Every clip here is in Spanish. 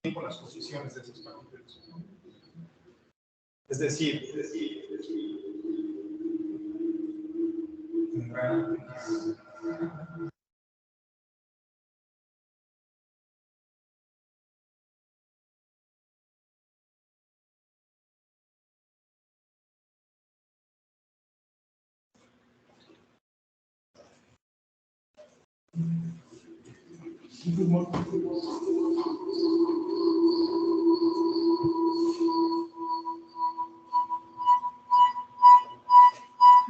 tiempo las posiciones de esos partículas. Es decir, tendrá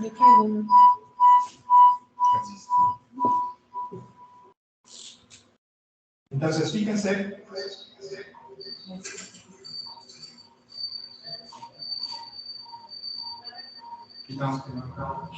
Yo traigo uno. Gracias. Entonces, fíjense. Quitamos primero.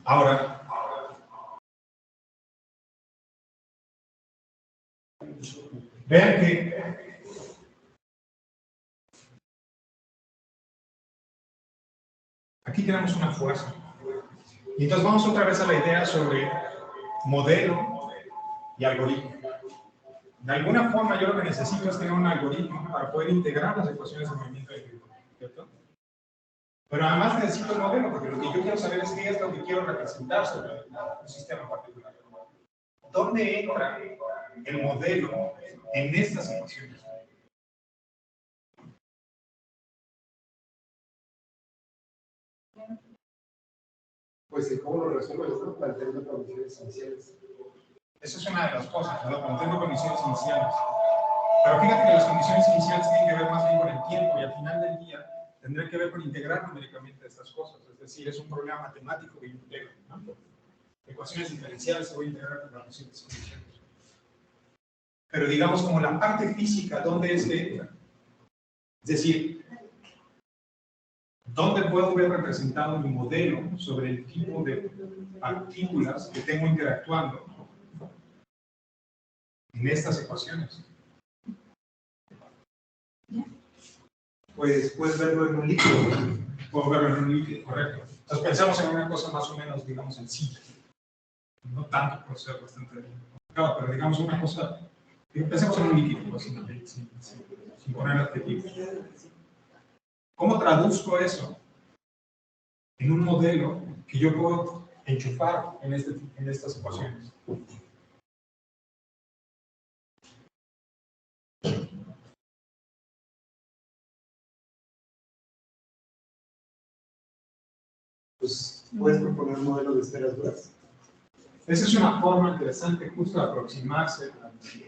Ahora, vean que aquí tenemos una fuerza. Y entonces vamos otra vez a la idea sobre modelo y algoritmo. De alguna forma yo lo que necesito es tener un algoritmo para poder integrar las ecuaciones de movimiento del fluido, ¿cierto? Pero además necesito el modelo, porque lo que yo quiero saber es qué es lo que quiero representar sobre un sistema particular. ¿Dónde entra el modelo en estas ecuaciones? Pues cómo lo resuelve esto planteando condiciones iniciales. Esa es una de las cosas, ¿no? Planteando condiciones iniciales. Pero fíjate que las condiciones iniciales tienen que ver más bien con el tiempo y al final del día tendrá que ver con integrar numéricamente estas cosas. Es decir, es un problema matemático que yo integro, ¿no? Ecuaciones diferenciales se voy a integrar con las recientes condiciones. Pero digamos como la parte física, ¿dónde es que entra? Es decir, ¿dónde puedo ver representado mi modelo sobre el tipo de partículas que tengo interactuando en estas ecuaciones? Pues puedes verlo en un líquido. Puedo verlo en un líquido, correcto. Entonces pensamos en una cosa más o menos, digamos, sencilla. No tanto por ser bastante complicado, pero digamos una cosa, pensemos en un líquido, pues, sin poner adjetivos. ¿Cómo traduzco eso en un modelo que yo puedo enchufar en estas ecuaciones? Pues puedes proponer un modelo de esferas duras. Esa es una forma interesante justo de aproximarse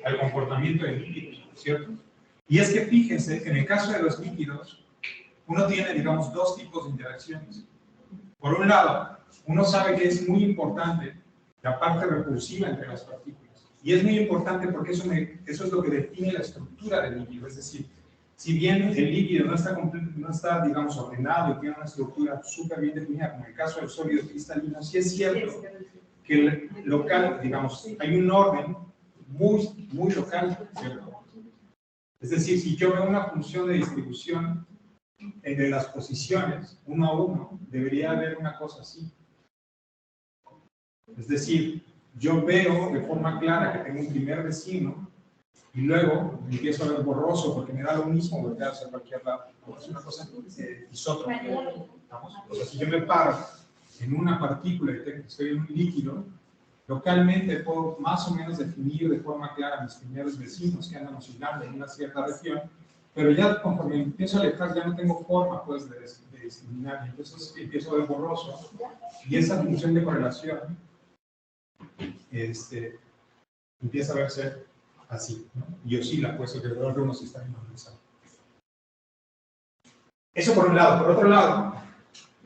al comportamiento de líquidos, ¿cierto? Y es que fíjense que en el caso de los líquidos, uno tiene, digamos, dos tipos de interacciones. Por un lado, uno sabe que es muy importante la parte repulsiva entre las partículas. Y es muy importante porque eso es lo que define la estructura del líquido. Es decir, si bien el líquido no está, digamos, ordenado y tiene una estructura súper bien definida, como en el caso del sólido cristalino, sí es cierto que local, digamos, hay un orden muy local, ¿cierto? Es decir, si yo veo una función de distribución de las posiciones, 1 a 1, debería haber una cosa así. Es decir, yo veo de forma clara que tengo un primer vecino y luego empiezo a ver borroso porque me da lo mismo voltearse a cualquier lado. Es una cosa isótropa. O sea, si yo me paro en una partícula y estoy en un líquido, localmente puedo más o menos definir de forma clara mis primeros vecinos que andan oscilando en una cierta región, pero ya conforme empiezo a alejar ya no tengo forma pues de discriminar, entonces empiezo a ver borroso y esa función de correlación empieza a verse así, ¿no? Y oscila pues alrededor de unos sistemas normalizados. Eso por un lado. Por otro lado,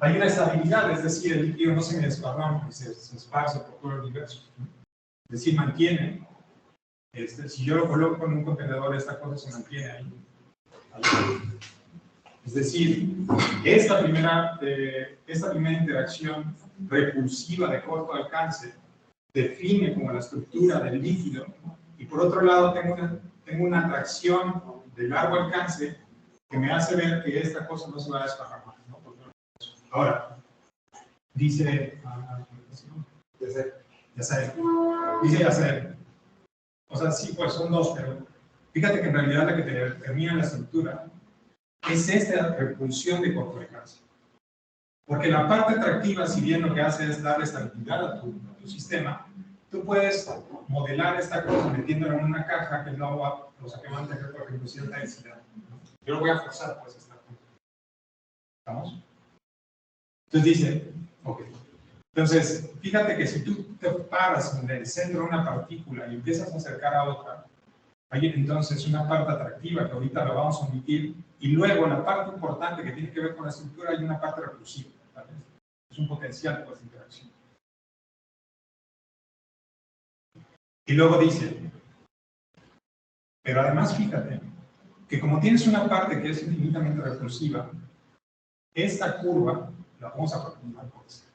hay una estabilidad, es decir, el líquido no se me desparrama y se esparce por todo el universo, ¿no? Es decir, mantiene, si yo lo coloco en un contenedor, esta cosa se mantiene ahí. Es decir, esta primera interacción repulsiva de corto alcance define como la estructura del líquido, y por otro lado tengo una atracción de largo alcance que me hace ver que esta cosa no se va a desparramar, ¿no? Ahora, dice Yacer. O sea, sí, pues son dos, pero fíjate que en realidad la que te determina la estructura es esta repulsión de corto alcance. Porque la parte atractiva, si bien lo que hace es darle estabilidad a tu sistema, tú puedes modelar esta cosa metiéndola en una caja que no va, o sea, que va a tener, por ejemplo, cierta densidad. Yo lo voy a forzar, pues, esta cosa. ¿Estamos? Entonces dice, ok. Entonces, fíjate que si tú te paras en el centro de una partícula y empiezas a acercar a otra, hay entonces una parte atractiva que ahorita la vamos a omitir, y luego la parte importante que tiene que ver con la estructura, hay una parte repulsiva, ¿vale? Es un potencial de interacción. Y luego dice, pero además fíjate que como tienes una parte que es infinitamente repulsiva, esta curva la vamos a aproximar por esta.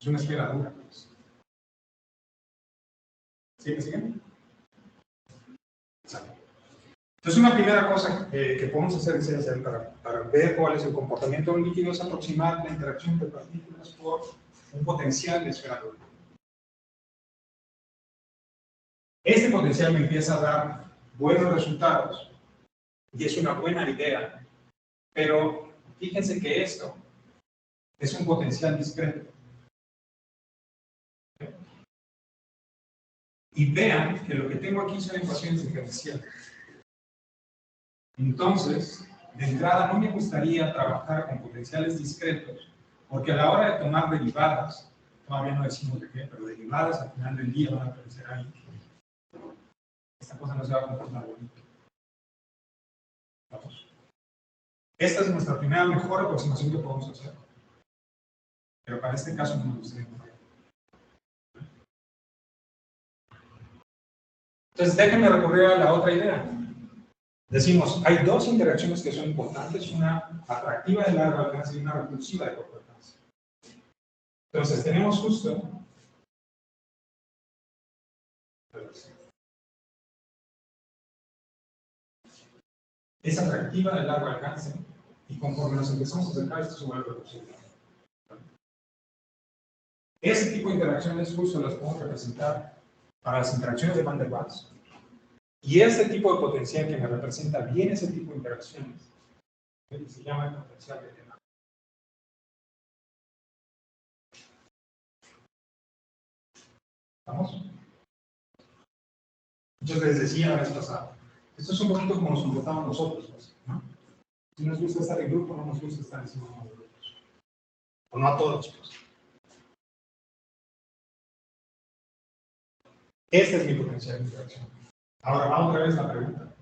Es una esfera dura, pues. ¿Sí me siguen? Entonces, una primera cosa que podemos hacer esencial para ver cuál es el comportamiento de un líquido es aproximar la interacción de partículas por un potencial de esfera dura. Este potencial me empieza a dar buenos resultados y es una buena idea, pero fíjense que esto es un potencial discreto. Y vean que lo que tengo aquí son ecuaciones diferenciales. Entonces, de entrada no me gustaría trabajar con potenciales discretos, porque a la hora de tomar derivadas, todavía no decimos de qué, pero derivadas al final del día van a aparecer ahí. Esta cosa no se va a comportar bonito. Vamos. Esta es nuestra primera mejor aproximación que podemos hacer. Pero para este caso no me gustaría. Entonces, déjenme recurrir a la otra idea. Decimos, hay dos interacciones que son importantes, una atractiva de largo alcance y una repulsiva de corto alcance. Entonces, tenemos justo es atractiva de largo alcance y conforme nos empezamos a acercar, esto se vuelve repulsivo. Ese tipo de interacciones justo las podemos representar para las interacciones de Van der Waals. Y este tipo de potencial que me representa bien ese tipo de interacciones Se llama el potencial de dinámica. ¿Estamos? Muchas veces decía la vez pasada, esto es un poquito como nos comportamos nosotros, pues, ¿no? Si nos gusta estar en grupo, no nos gusta estar encima de grupos. O no a todos, pues. Este es mi potencial de interacción. Ahora va otra vez la pregunta.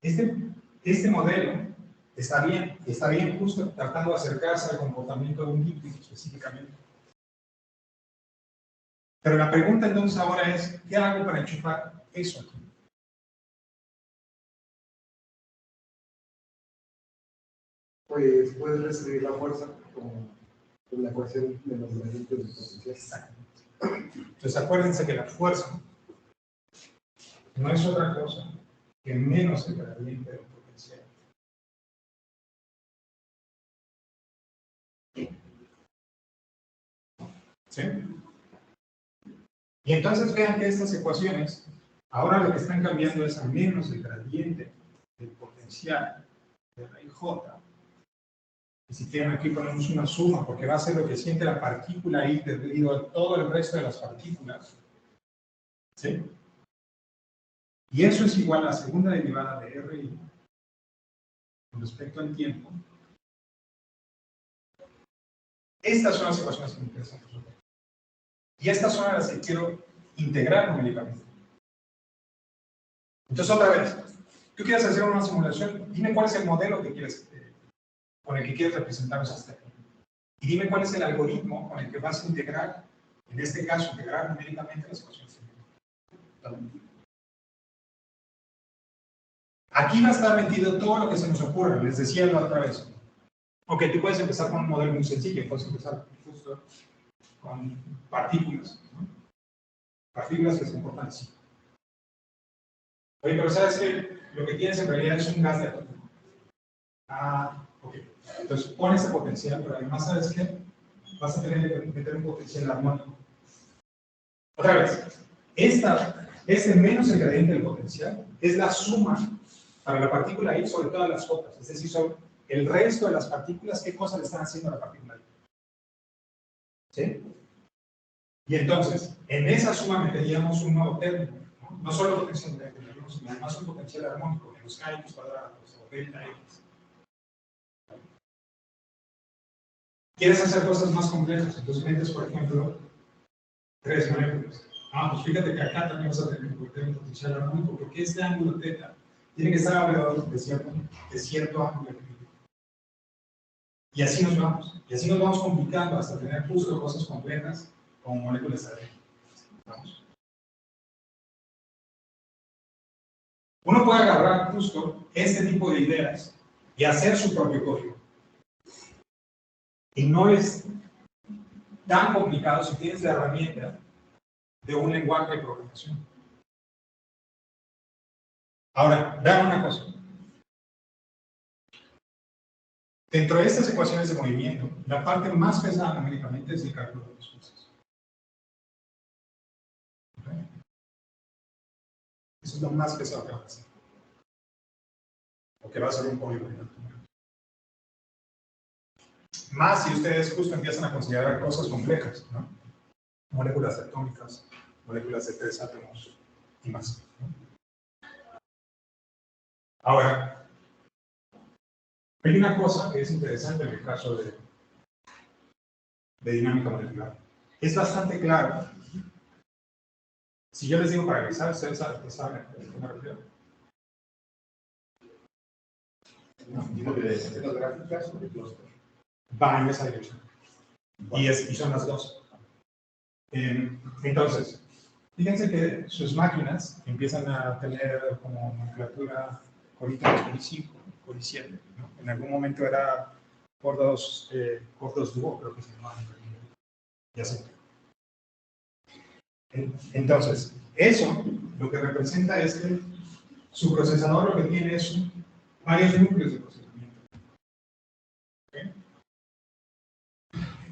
Este modelo está bien justo tratando de acercarse al comportamiento de un individuo específicamente. Pero la pregunta entonces ahora es, ¿qué hago para enchufar eso aquí? Pues puedes reescribir la fuerza con la ecuación de los gradientes de potencial. Exactamente. Entonces acuérdense que la fuerza no es otra cosa que menos el gradiente del potencial. ¿Sí? Y entonces vean que estas ecuaciones, ahora lo que están cambiando es a menos el gradiente del potencial de la IJ. Y si quieren aquí ponemos una suma, porque va a ser lo que siente la partícula ahí debido a todo el resto de las partículas. ¿Sí? Y eso es igual a la segunda derivada de RI con respecto al tiempo. Estas son las ecuaciones que me interesan resolver. Y estas son las que quiero integrar numéricamente. Entonces, otra vez, tú quieres hacer una simulación, dime cuál es el modelo que quieres, con el que quieres representar esos términos. Y dime cuál es el algoritmo con el que vas a integrar, en este caso, integrar numéricamente las ecuaciones. Aquí va a estar metido todo lo que se nos ocurra, les decía la otra vez. Ok, tú puedes empezar con un modelo muy sencillo, puedes empezar justo con partículas, ¿no? Partículas que se comportan así. Oye, pero ¿sabes qué? Lo que tienes en realidad es un gas de atómico. Ah, ok. Entonces pon ese potencial, pero además, ¿sabes qué? Vas a tener que meter un potencial armónico. Otra vez, este menos el gradiente del potencial es la suma para la partícula I sobre todas las otras, es decir, sobre el resto de las partículas, qué cosas le están haciendo a la partícula I. ¿Sí? Y entonces, en esa suma meteríamos un nuevo término, ¿no? No solo potencial de sino además un potencial armónico de los X cuadrados o delta X. ¿Quieres hacer cosas más complejas? Entonces metes, por ejemplo, 3 moléculas. Ah, pues fíjate que acá también vas a tener un potencial armónico, porque este ángulo θ tiene que estar alrededor de cierto ángulo. Y así nos vamos. Y así nos vamos complicando hasta tener justo cosas complejas como moléculas de ADN. ¿Vamos? Uno puede agarrar justo este tipo de ideas y hacer su propio código. Y no es tan complicado si tienes la herramienta de un lenguaje de programación. Ahora, vean una cosa. Dentro de estas ecuaciones de movimiento, la parte más pesada numéricamente es el cálculo de los fuerzas. ¿Okay? Eso es lo más pesado que va a hacer. O que va a ser un código de alto nivel. Más si ustedes justo empiezan a considerar cosas complejas, ¿no? Moléculas atómicas, moléculas de 3 átomos y más, ¿no? Ahora, hay una cosa que es interesante en el caso de dinámica molecular. Es bastante claro. Si yo les digo para revisar, ustedes saben a qué me refiero. Digo que de las gráficas o de clúster. Va en esa dirección. Y son las dos. Entonces, fíjense que sus máquinas empiezan a tener como nomenclatura Core 3, Core 5, Core 7. ¿No? En algún momento era Core 2 Duo, creo que se llamaba. Ya sé. Entonces, eso lo que representa es que su procesador lo que tiene es varios núcleos de procesamiento. ¿Okay?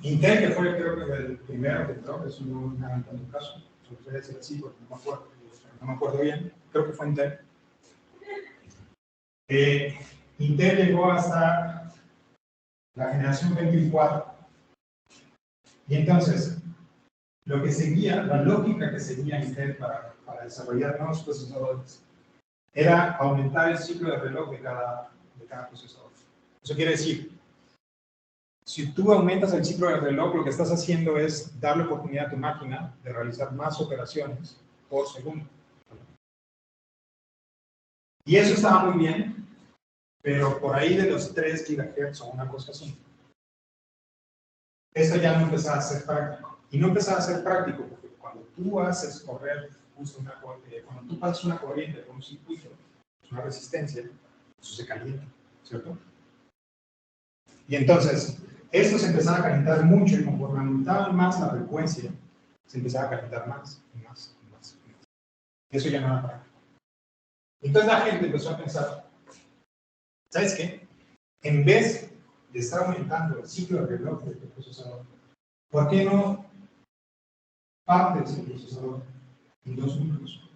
Intel, que fue creo que el primero que entró, eso no me hagan tanto caso, suele ser así porque no me acuerdo bien, creo que fue Intel. Intel llegó hasta la generación 24. Y entonces, lo que seguía, la lógica que seguía Intel para desarrollar nuevos procesadores, era aumentar el ciclo de reloj de cada procesador. Eso quiere decir, si tú aumentas el ciclo de reloj, lo que estás haciendo es darle oportunidad a tu máquina de realizar más operaciones por segundo. Y eso estaba muy bien, pero por ahí de los 3 GHz o una cosa así. Esto ya no empezaba a ser práctico. Y no empezaba a ser práctico porque cuando tú haces correr justo una corriente, cuando tú pasas una corriente por un circuito, una resistencia, eso se calienta, ¿cierto? Y entonces, esto se empezaba a calentar mucho y conforme aumentaba más la frecuencia, se empezaba a calentar más y más y más y más. Y eso ya no era práctico. Entonces la gente empezó a pensar, ¿sabes qué? En vez de estar aumentando el ciclo de reloj de tu procesador, ¿por qué no partes el procesador en 2 núcleos?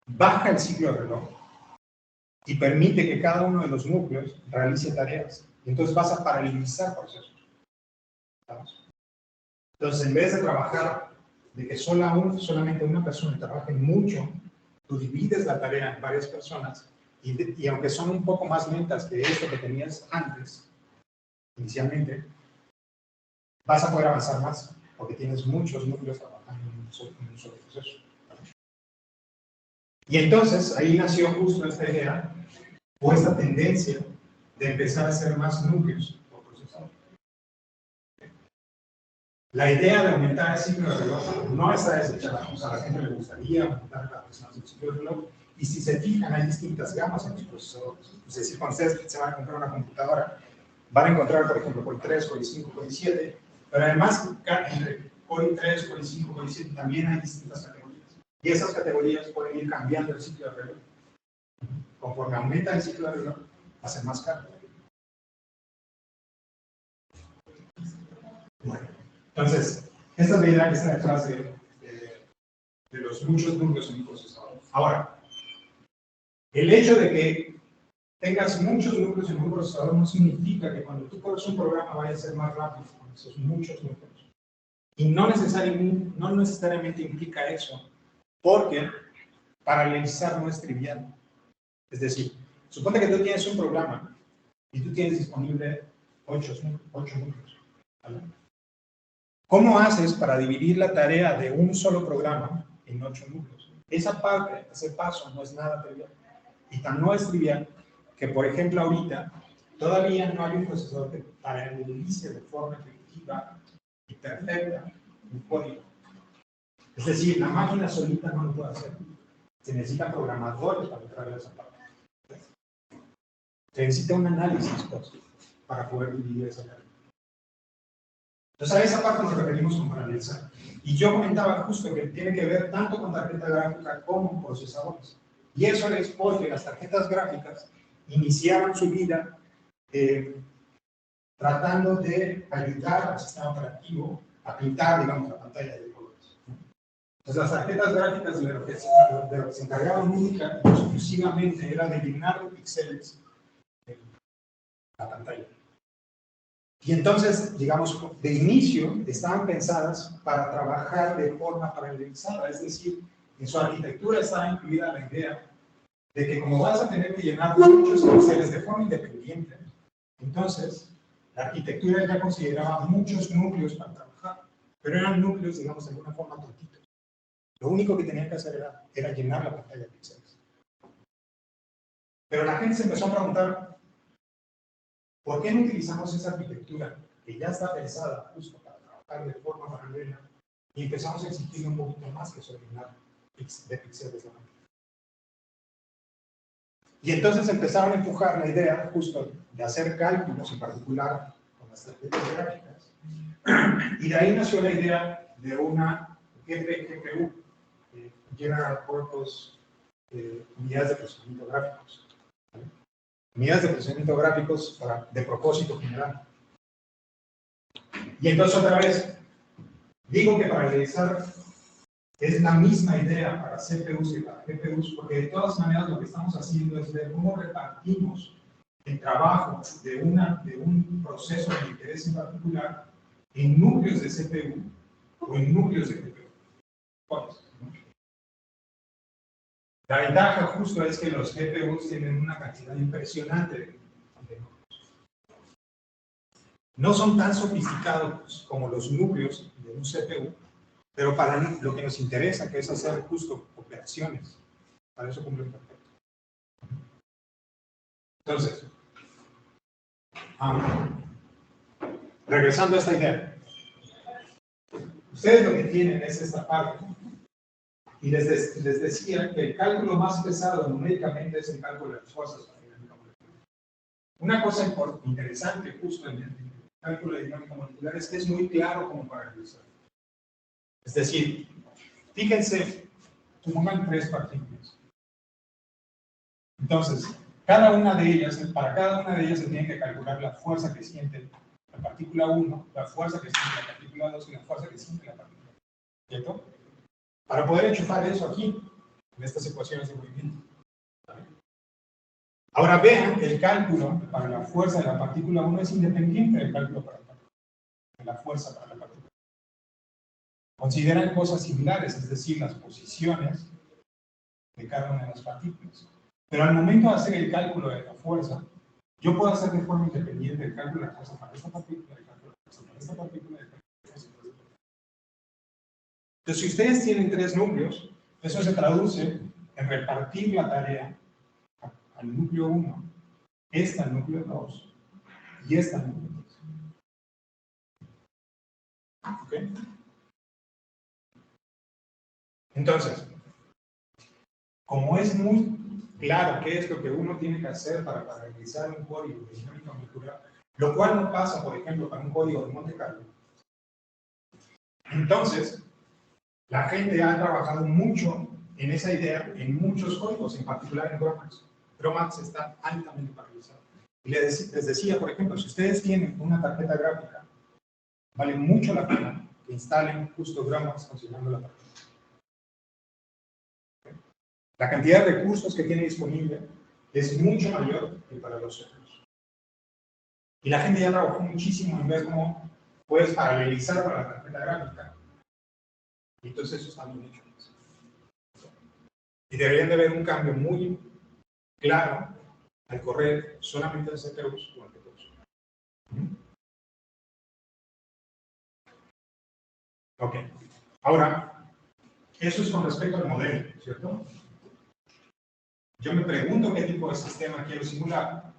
Baja el ciclo de reloj y permite que cada uno de los núcleos realice tareas. Y entonces vas a paralelizar procesos. ¿Estamos? Entonces, en vez de trabajar, de que solamente una persona trabaje mucho, tú divides la tarea en varias personas y aunque son un poco más lentas que esto que tenías antes, inicialmente, vas a poder avanzar más porque tienes muchos núcleos trabajando en un solo proceso. Y entonces, ahí nació justo esta idea o esta tendencia de empezar a hacer más núcleos por procesador. La idea de aumentar el ciclo de reloj no está desechada, o sea, a la gente le gustaría aumentar cada vez más el ciclo de reloj, y si se fijan, hay distintas gamas en los procesadores. Es decir, cuando ustedes se van a comprar una computadora, van a encontrar, por ejemplo, Core i3, Core i5, Core i7, pero además, entre Core i3, Core i5, Core i7, también hay distintas categorías. Y esas categorías pueden ir cambiando el ciclo de reloj. Conforme aumenta el ciclo de reloj, va a ser más caro. Bueno, entonces, esta es la idea que está detrás de los muchos núcleos en un procesador. Ahora, el hecho de que tengas muchos núcleos en un procesador no significa que cuando tú corres un programa vaya a ser más rápido con esos muchos núcleos. Y no necesariamente implica eso, porque paralelizar no es trivial. Es decir, suponte que tú tienes un programa y tú tienes disponible 8 núcleos. ¿Vale? ¿Cómo haces para dividir la tarea de un solo programa en 8 núcleos? Esa parte, ese paso no es nada trivial. Y tan no es trivial que, por ejemplo, ahorita todavía no hay un procesador que paralelice de forma efectiva y perfecta un código. Es decir, la máquina solita no lo puede hacer. Se necesitan programadores para entrar a esa parte. Se necesita un análisis para poder dividir esa tarea. Entonces, a esa parte nos referimos con paralelizar. Y yo comentaba justo que tiene que ver tanto con tarjeta gráfica como con procesadores. Y eso es porque las tarjetas gráficas iniciaron su vida tratando de ayudar al sistema operativo a pintar, digamos, la pantalla de colores. Entonces, las tarjetas gráficas de lo que se encargaban única y exclusivamente era de llenar de píxeles la pantalla. Y entonces, digamos, de inicio estaban pensadas para trabajar de forma paralelizada, es decir, en su arquitectura estaba incluida la idea de que como vas a tener que llenar muchos píxeles de forma independiente, entonces la arquitectura ya consideraba muchos núcleos para trabajar, pero eran núcleos, digamos, de alguna forma tontitos. Lo único que tenían que hacer era llenar la pantalla de píxeles. Pero la gente se empezó a preguntar, ¿por qué no utilizamos esa arquitectura que ya está pensada justo para trabajar de forma paralela y empezamos a exigir un poquito más que solo llenar de píxeles la pantalla? Y entonces empezaron a empujar la idea justo de hacer cálculos, en particular con las tarjetas gráficas. Y de ahí nació la idea de una GPU, General Purpose Unidades de Procesamiento Gráficos. ¿Vale? Unidades de procesamiento gráficos de propósito general. Y entonces otra vez, digo que paralelizar Es la misma idea para CPUs y para GPUs, porque de todas maneras lo que estamos haciendo es ver cómo repartimos el trabajo de un proceso de interés en particular en núcleos de CPU o en núcleos de GPU. La ventaja justo es que los GPUs tienen una cantidad impresionante de núcleos. No son tan sofisticados como los núcleos de un CPU, pero para lo que nos interesa, que es hacer justo operaciones, para eso cumplen perfecto. Entonces, regresando a esta idea. Ustedes lo que tienen es esta parte, y les decía que el cálculo más pesado numéricamente es el cálculo de las fuerzas para dinámica molecular. Una cosa interesante justo en el cálculo de dinámica molecular es que es muy claro como para realizar. Es decir, fíjense, supongan 3 partículas. Entonces, para cada una de ellas se tiene que calcular la fuerza que siente la partícula 1, la fuerza que siente la partícula 2 y la fuerza que siente la partícula 3. ¿Cierto? Para poder enchufar eso aquí, en estas ecuaciones de movimiento. ¿Vale? Ahora vean, el cálculo para la fuerza de la partícula 1 es independiente del cálculo de la fuerza para la partícula 1. Consideran cosas similares, es decir, las posiciones de cada una de las partículas. Pero al momento de hacer el cálculo de la fuerza, yo puedo hacer de forma independiente el cálculo de la fuerza para esta partícula, el cálculo de la fuerza para esta partícula, el cálculo de la fuerza para esta partícula. Entonces, si ustedes tienen 3 núcleos, eso se traduce en repartir la tarea al núcleo 1, esta al núcleo 2 y esta al núcleo 3. ¿Ok? Entonces, como es muy claro qué es lo que uno tiene que hacer para realizar un código de dinámica molecular, lo cual no pasa, por ejemplo, para un código de Monte Carlo. Entonces, la gente ha trabajado mucho en esa idea en muchos códigos, en particular en GROMACS. GROMACS está altamente paralizado. Y les decía, por ejemplo, si ustedes tienen una tarjeta gráfica, vale mucho la pena que instalen justo GROMACS considerando la tarjeta. La cantidad de recursos que tiene disponible es mucho mayor que para los otros. Y la gente ya trabajó muchísimo en ver cómo puedes paralelizar para la tarjeta gráfica. Y entonces eso está bien hecho. Y deberían de ver un cambio muy claro al correr solamente en CPUs o en GPUs. Ok. Ahora, eso es con respecto al modelo, ¿cierto? Yo me pregunto qué tipo de sistema quiero simular.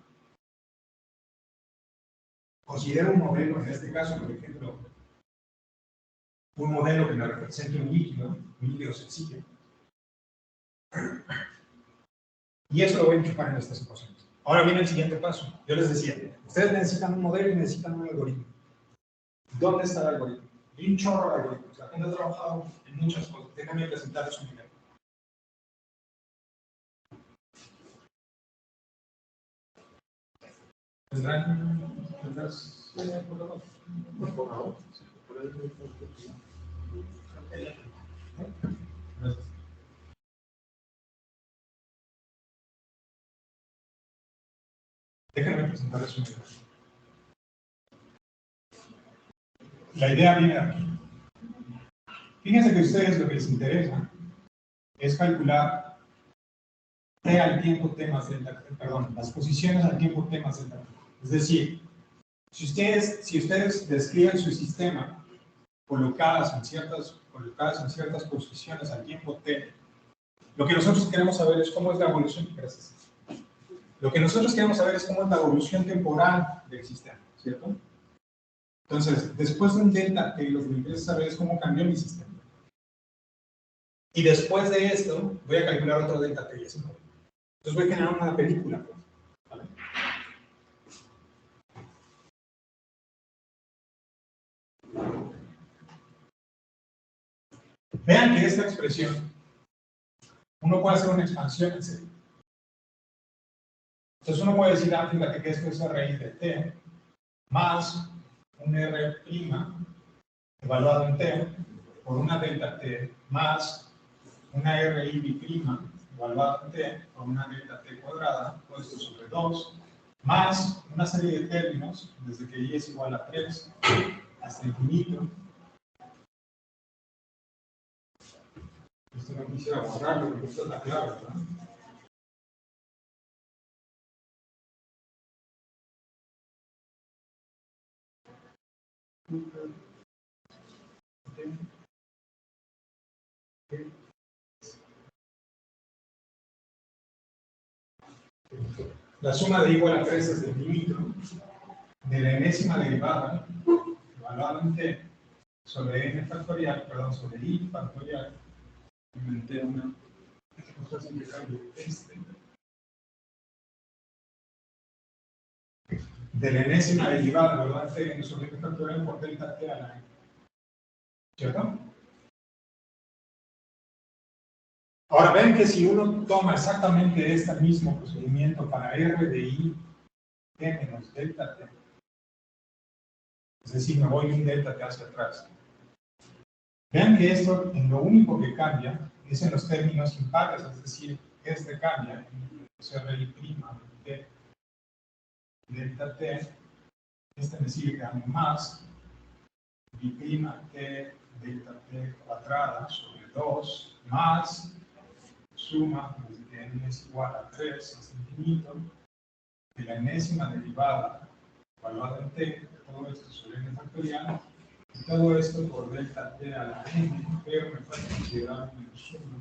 Considero un modelo, en este caso, por ejemplo, un modelo que me represente un líquido sencillo. Y eso lo voy a enchufar en estas ecuaciones. Ahora viene el siguiente paso. Yo les decía, ustedes necesitan un modelo y necesitan un algoritmo. ¿Dónde está el algoritmo? Y un chorro de algoritmos. La gente ha trabajado en muchas cosas. Déjame presentarles un ejemplo. ¿Tendrás por favor? Por favor. Gracias. Déjenme presentarles un ejemplo. La idea viene de aquí. Fíjense que a ustedes lo que les interesa es calcular T al tiempo T más delta, perdón, las posiciones al tiempo T más delta. Es decir, si ustedes describen su sistema colocadas en ciertas posiciones al tiempo T, lo que nosotros queremos saber es cómo es la evolución. Gracias. Lo que nosotros queremos saber es cómo es la evolución temporal del sistema, ¿cierto? Entonces, después de un delta T, lo que me interesa saber es cómo cambió mi sistema. Y después de esto, voy a calcular otro delta T. Entonces voy a generar una película. ¿Vale? Vean que esta expresión, uno puede hacer una expansión en serio. Entonces uno puede decir, fíjate que esto es raíz de T más un R' evaluado en T por una delta t más una RI biprima evaluada en t por una delta t cuadrada puesto sobre 2 más una serie de términos desde que y es igual a 3 hasta infinito. Esto no quisiera borrarlo porque esto es la clave, ¿verdad? La suma de igual a 3 hasta infinito de la enésima derivada evaluada en t sobre n factorial, perdón, sobre i factorial, inventé una cosa así que cambie de la enésima derivada evaluada en t sobre n factorial por delta t a la n. ¿Cierto? Ahora ven que si uno toma exactamente este mismo procedimiento para r de i t menos delta t, es decir, me voy un delta t hacia atrás. Vean que esto en lo único que cambia es en los términos impares, es decir, este cambia en RI' de delta t, este me sigue quedando más bi'T delta t cuadrada sobre 2 más suma desde que n es igual a 3 hasta infinito de la enésima derivada evaluada en t, todo esto sobre n factorial, y todo esto por delta t a la n, pero me puede considerar menos suma.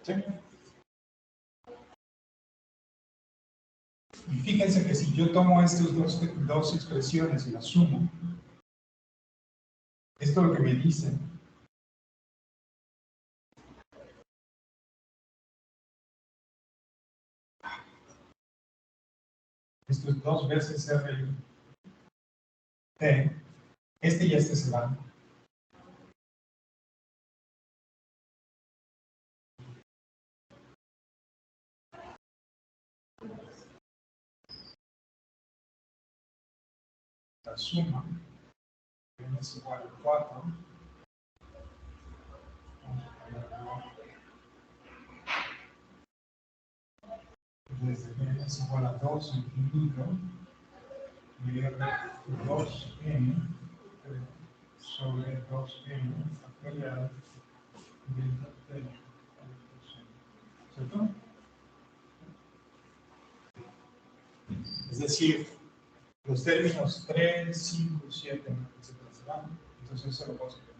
¿Sí? Y fíjense que si yo tomo estas dos expresiones y las sumo, esto es lo que me dice. Esto es 2 veces RI t. Este y este se van. La suma n es igual a 4. Desde que n es igual a 2 infinito, y r 2n sobre 2n factorial delta t. ¿Cierto? Es decir, los términos 3, 5, 7, etcétera, se van. Entonces eso lo puedo hacer.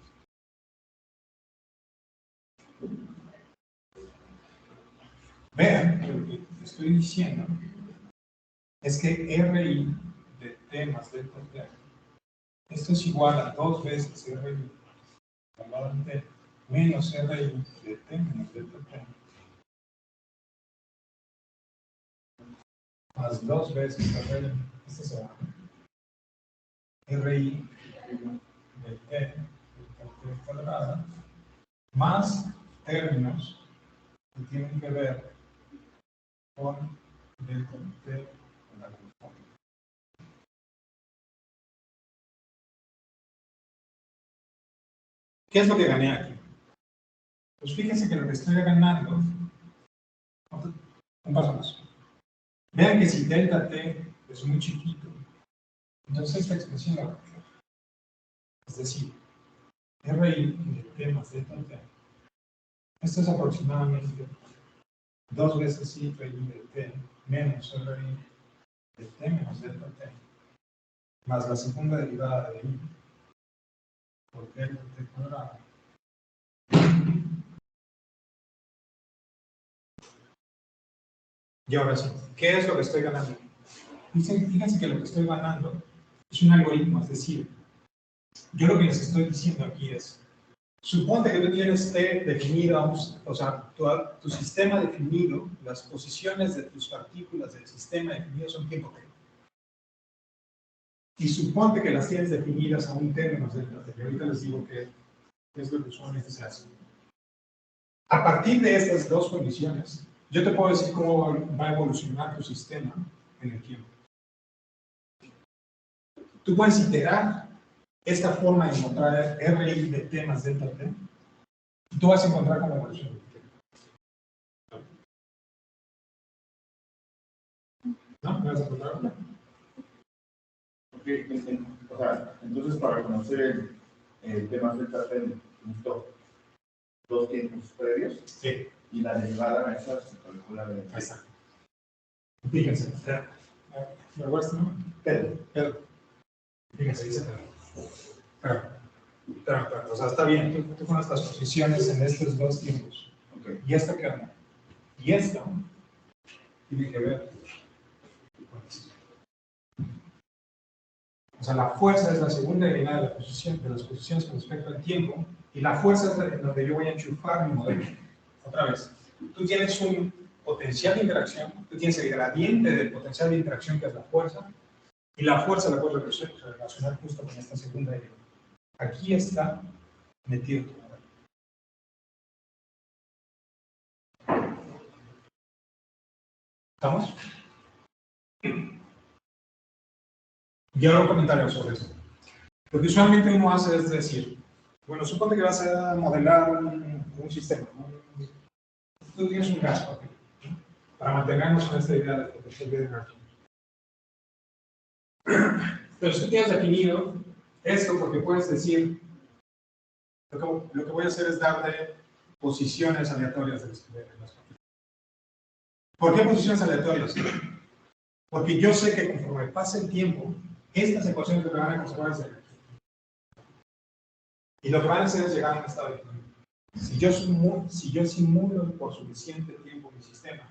Vean que lo que estoy diciendo es que RI de t más delta t, esto es igual a 2 veces RI elevado en t menos RI de t menos delta t más 2 veces RI, este se va, RI de t delta t cuadrada más términos que tienen que ver con delta t en la forma. ¿Qué es lo que gané aquí? Pues fíjense que lo que estoy ganando, un paso más. Vean que si delta t es muy chiquito, entonces esta expresión la cambio. Es decir, RI de t más delta t. Esto es aproximadamente 2 veces I RI de t menos RI de t menos delta t, más la segunda derivada de I por delta t cuadrado. Y ahora sí, ¿qué es lo que estoy ganando? Fíjense que lo que estoy ganando es un algoritmo, es decir, yo lo que les estoy diciendo aquí es, suponte que tú tienes T definido, o sea, tu sistema definido, las posiciones de tus partículas del sistema definido son tiempo T. Y suponte que las tienes definidas a un término delta T, que ahorita les digo que es lo que usualmente se hace. A partir de estas dos condiciones, yo te puedo decir cómo va a evolucionar tu sistema en el tiempo. Tú puedes iterar esta forma de encontrar RI de T más delta T, y tú vas a encontrar como evolución. ¿No? ¿Me vas a encontrar? O sea, entonces para conocer el tema delta T, necesito dos tiempos previos. Sí. Y la derivada a esa se calcula de... Ahí está. Fíjense. ¿Me acuerdas, no? Pedro. Fíjense, dice Pedro. O sea, está bien. Tú pones las posiciones en estos dos tiempos. Okay. ¿Y esto qué onda? Y esto tiene que ver con esto. O sea, la fuerza es la segunda derivada de, de las posiciones con respecto al tiempo, y la fuerza es en donde yo voy a enchufar mi modelo. Otra vez, tú tienes un potencial de interacción, tú tienes el gradiente del potencial de interacción, que es la fuerza, y la fuerza la puedes relacionar justo con esta segunda derivada. Aquí está metido tu modelo. ¿Estamos? Y ahora un comentario sobre eso. Lo que usualmente uno hace es decir, bueno, suponte que vas a modelar un sistema, ¿no? Tú tienes un gas, ¿no? Para mantenernos en esta idea de potencial de energía. Entonces tú tienes definido esto porque puedes decir, lo que voy a hacer es darte posiciones aleatorias de las partículas. ¿Por qué posiciones aleatorias? Porque yo sé que conforme pase el tiempo, estas ecuaciones lo que van a conservar es energía. Y lo que van a hacer es llegar a un estado de equilibrio. Si yo simulo por suficiente tiempo mi sistema,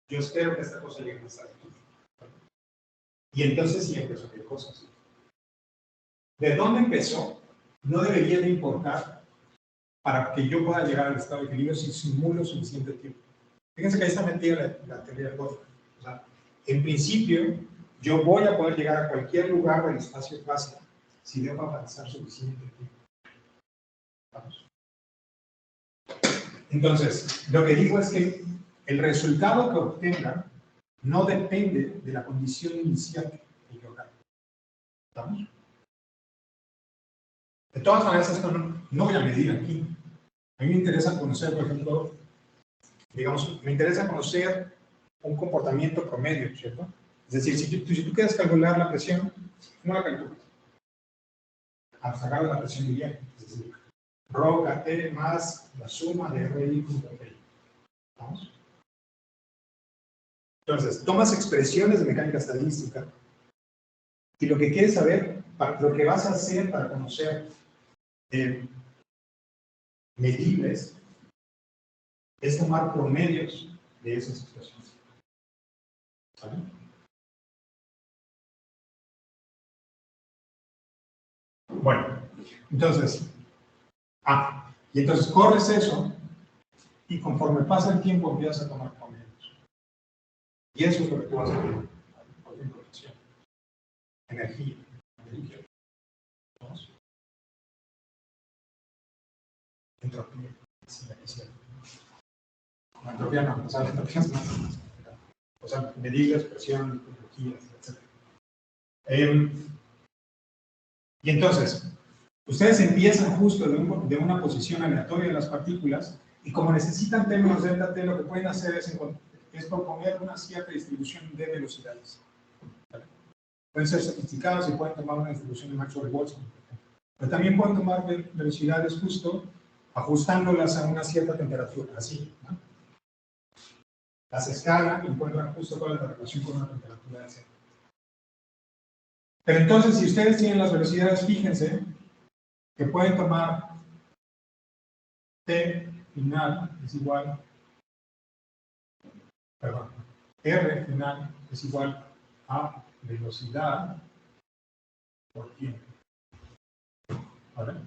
yo espero que esta cosa llegue a un estado de equilibrio. Y entonces sí empezó a hacer cosas. ¿De dónde empezó? No debería de importar para que yo pueda llegar al estado de equilibrio si simulo suficiente tiempo. Fíjense que ahí está metida la teoría de Gödel. O sea, en principio, yo voy a poder llegar a cualquier lugar del espacio básico si dejo avanzar suficiente tiempo. ¿Vamos? Entonces, lo que digo es que el resultado que obtenga no depende de la condición inicial que yo haga. ¿Estamos? De todas maneras, esto no voy a medir aquí. A mí me interesa conocer, por ejemplo, digamos, me interesa conocer un comportamiento promedio, ¿cierto? Es decir, si tú quieres calcular la presión, ¿cómo la calculas? A sacar la presión lineal, es decir, ρ KT más la suma de RI punto P. ¿Vamos? Entonces, tomas expresiones de mecánica estadística y lo que quieres saber, lo que vas a hacer para conocer medibles, es tomar promedios de esas expresiones. ¿Vale? Bueno, entonces, y entonces corres eso y conforme pasa el tiempo empiezas a tomar promedios. Y eso es lo que tú vas a ver. Por ejemplo, presión, energía, entropía, la entropía no, o sea, la entropía es más, o sea, medibles, presión, energía, etc. Y entonces, ustedes empiezan justo de una posición aleatoria de las partículas, y como necesitan términos delta T, lo que pueden hacer es proponer una cierta distribución de velocidades. ¿Vale? Pueden ser sofisticados y pueden tomar una distribución de Maxwell-Boltzmann. Pero también pueden tomar velocidades justo ajustándolas a una cierta temperatura, así, ¿no? Las escalan y encuentran justo cuál es la relación con una temperatura de cero. Pero entonces, si ustedes tienen las velocidades, fíjense que pueden tomar T final es igual, perdón, R final es igual a velocidad por tiempo. ¿Vale?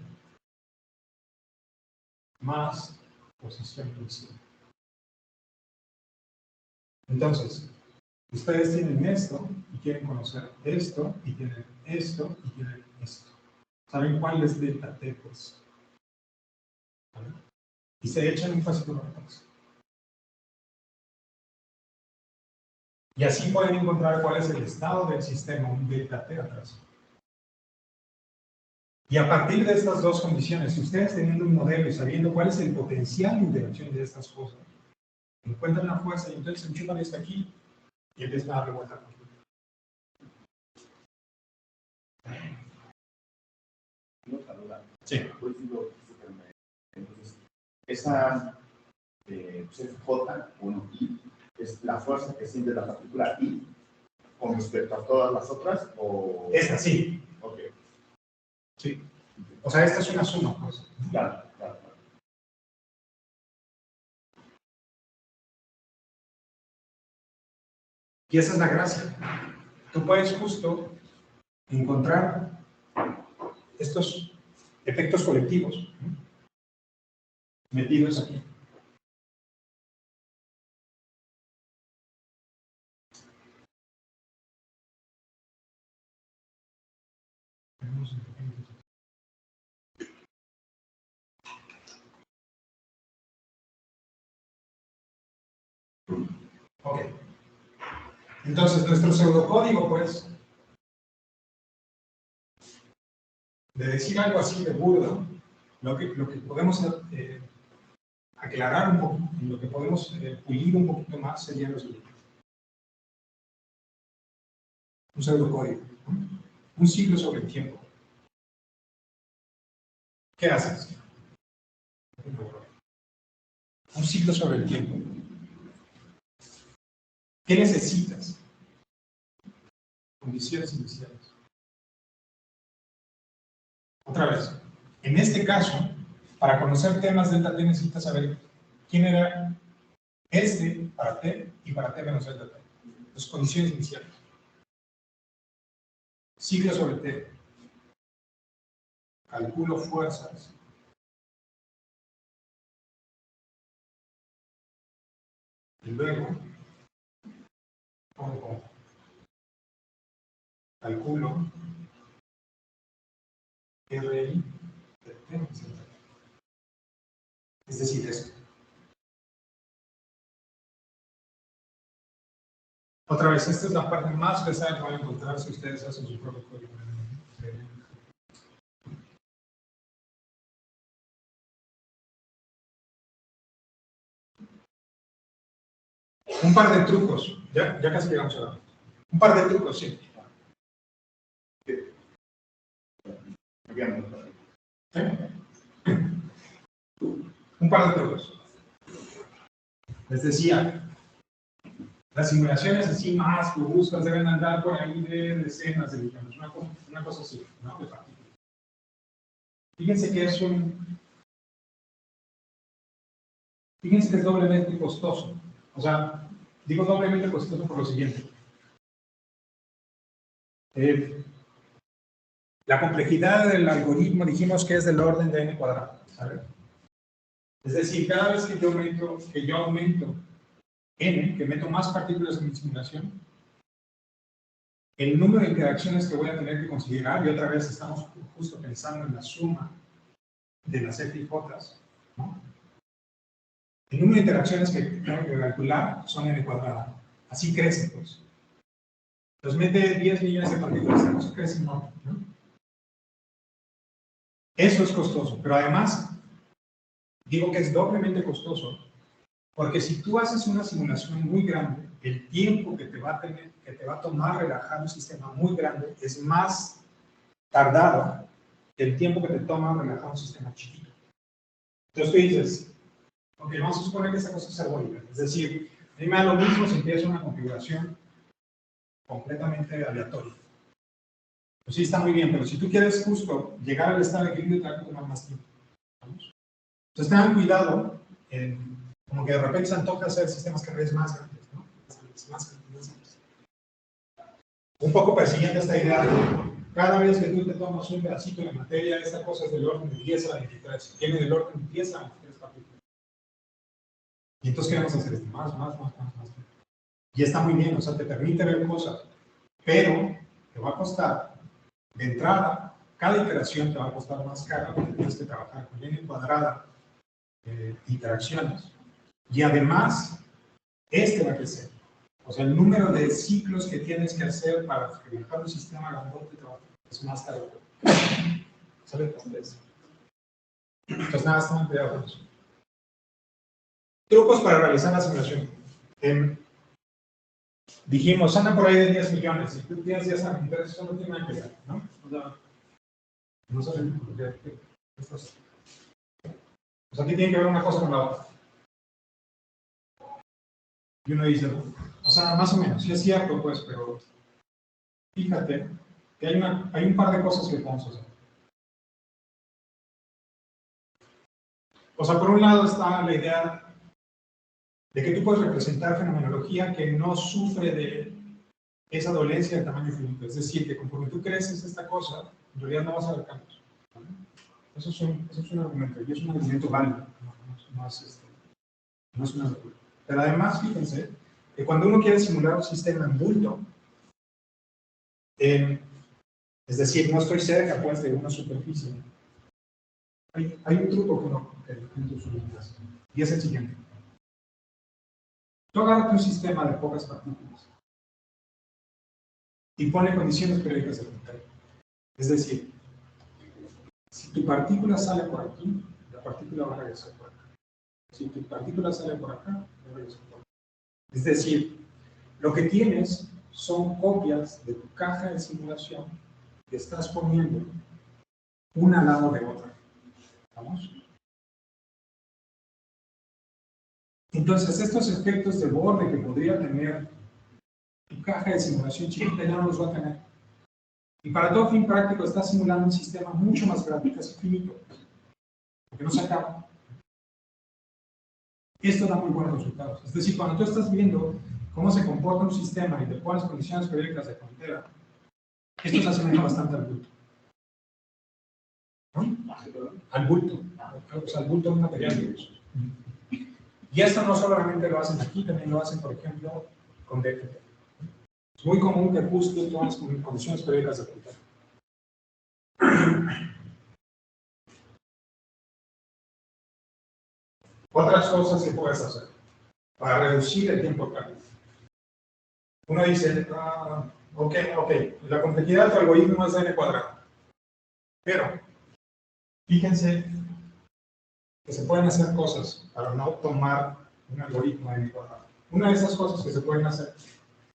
Más posición inicial. Entonces, ustedes tienen esto y quieren conocer esto, y tienen esto y tienen esto. ¿Saben cuál es delta T? Pues? ¿Vale? Y se echan un pasito para atrás. Y así pueden encontrar cuál es el estado del sistema, un delta T atrás. Y a partir de estas dos condiciones, ustedes teniendo un modelo y sabiendo cuál es el potencial de interacción de estas cosas, encuentran la fuerza y entonces enchufan esto aquí y empiezan a darle vuelta aquí. Sí. Entonces, esa pues es J, I, es la fuerza que siente la partícula I con respecto a todas las otras, o... Esta sí. Ok. Sí. O sea, esta es una suma, pues. Claro, claro. Y esa es la gracia. Tú puedes justo encontrar estos efectos colectivos metidos aquí. Ok. Entonces, nuestro pseudocódigo, pues, de decir algo así de burdo, lo que podemos aclarar un poco, lo que podemos pulir un poquito más sería lo siguiente. Un pseudocódigo, ¿no? Un ciclo sobre el tiempo. ¿Qué haces? Un ciclo sobre el tiempo. ¿Qué necesitas? Condiciones iniciales. Otra vez, en este caso, para conocer temas delta T necesitas saber quién era este para T y para T menos delta T. Las condiciones iniciales. Ciclo sobre T. Calculo fuerzas. Y luego, pongo, calculo RI de T menos delta T. Es decir, esto. Otra vez, esta es la parte más pesada que van a encontrar si ustedes hacen su propio código. Un par de trucos, ya casi llegamos a la. Un par de trucos, sí. Un par de trucos. Les decía, las simulaciones así más robustas deben andar por ahí de decenas de millones, una cosa así, ¿no? De partículas. Fíjense que fíjense que es doblemente costoso. O sea, digo doblemente costoso por lo siguiente. La complejidad del algoritmo dijimos que es del orden de n cuadrado, ¿sabes? Es decir, cada vez que yo aumento n, que meto más partículas en mi simulación, el número de interacciones que voy a tener que considerar, y otra vez estamos justo pensando en la suma de las F y J, ¿no? El número de interacciones que tengo que calcular son n cuadrada. Así crece, pues. Entonces mete 10 millones de partículas, eso crece enorme, ¿no? Eso es costoso, pero además, digo que es doblemente costoso, porque si tú haces una simulación muy grande, el tiempo que te va a tomar relajar un sistema muy grande es más tardado que el tiempo que te toma relajar un sistema chiquito. Entonces tú dices, ok, vamos a suponer que esta cosa es arbólica, es decir, a mí me da lo mismo si empiezo una configuración completamente aleatoria. Pues sí, está muy bien, pero si tú quieres justo llegar al estado de equilibrio, te va a tomar más tiempo. ¿Vamos? Entonces tengan cuidado, como que de repente se antoja hacer sistemas cada vez más grandes, ¿no? Más grandes. Un poco persiguiendo esta idea de cada vez que tú te tomas un pedacito de materia, esta cosa es del orden de 10 a la 23, tiene del orden de 10 a la 23 partículas. Y entonces queremos hacer esto, más. Y está muy bien, o sea, te permite ver cosas, pero te va a costar, de entrada, cada iteración te va a costar más caro, porque tienes que trabajar con n cuadrada interacciones. Y además, va a crecer. O sea, el número de ciclos que tienes que hacer para trabajar un sistema grandote es más caro. ¿Sale? Entonces nada, estamos cuidado con eso. Trucos para realizar la simulación. Dijimos, andan por ahí de 10 millones. Si tú tienes 10 millones, eso no tiene nada que ver, ¿no? O sea, no saben por qué. Pues aquí tiene que ver una cosa con la otra. Y uno dice, o sea, más o menos, sí es cierto, pues, pero fíjate que hay un par de cosas que podemos hacer. O sea, por un lado está la idea de que tú puedes representar fenomenología que no sufre de esa dolencia del tamaño finito. Es decir, que conforme tú creces esta cosa, en realidad no vas a ver cambios. ¿Vale? Eso es un argumento, y es un argumento válido, no es una locura. Pero además, fíjense, que cuando uno quiere simular un sistema en bulto, es decir, no estoy cerca pues, de una superficie, hay un truco que y es el siguiente. Tú agarras un sistema de pocas partículas y pone condiciones periódicas de frontera. Es decir, si tu partícula sale por aquí, la partícula va a regresar por acá. Si tu partícula sale por acá, va a regresar por acá. Es decir, lo que tienes son copias de tu caja de simulación que estás poniendo una al lado de otra. ¿Vamos? Entonces, estos efectos de borde que podría tener tu caja de simulación chiquita ya no los va a tener. Y para todo fin práctico está simulando un sistema mucho más grande, casi infinito, porque no se acaba. Esto da muy buenos resultados. Es decir, cuando tú estás viendo cómo se comporta un sistema y te pones condiciones periódicas de frontera, esto se asemeja bastante al bulto. ¿No? Al bulto. O sea, al bulto de un material. Y esto no solamente lo hacen aquí, también lo hacen, por ejemplo, con DFT. Es muy común que justo todas las condiciones periódicas de frontera. Otras cosas que puedes hacer para reducir el tiempo de cambio. Uno dice, ok, la complejidad de tu algoritmo es n cuadrado. Pero, fíjense que se pueden hacer cosas para no tomar un algoritmo de n cuadrado. Una de esas cosas que se pueden hacer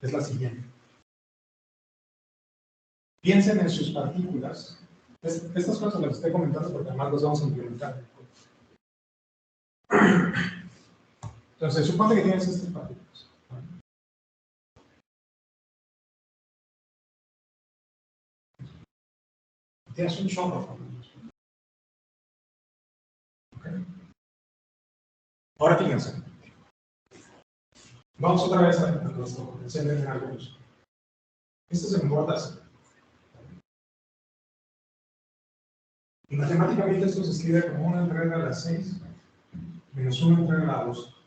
es la siguiente. Piensen en sus partículas. Estas cosas las estoy comentando porque además las vamos a implementar. Entonces, supone que tienes estas partículas. Tienes un chorro. ¿Okay? Ahora fíjense. Vamos otra vez a nuestro encender en algunos. Esto se comporta así. Y matemáticamente esto se escribe como 1 entre r a la 6 menos 1 entre r a la 2.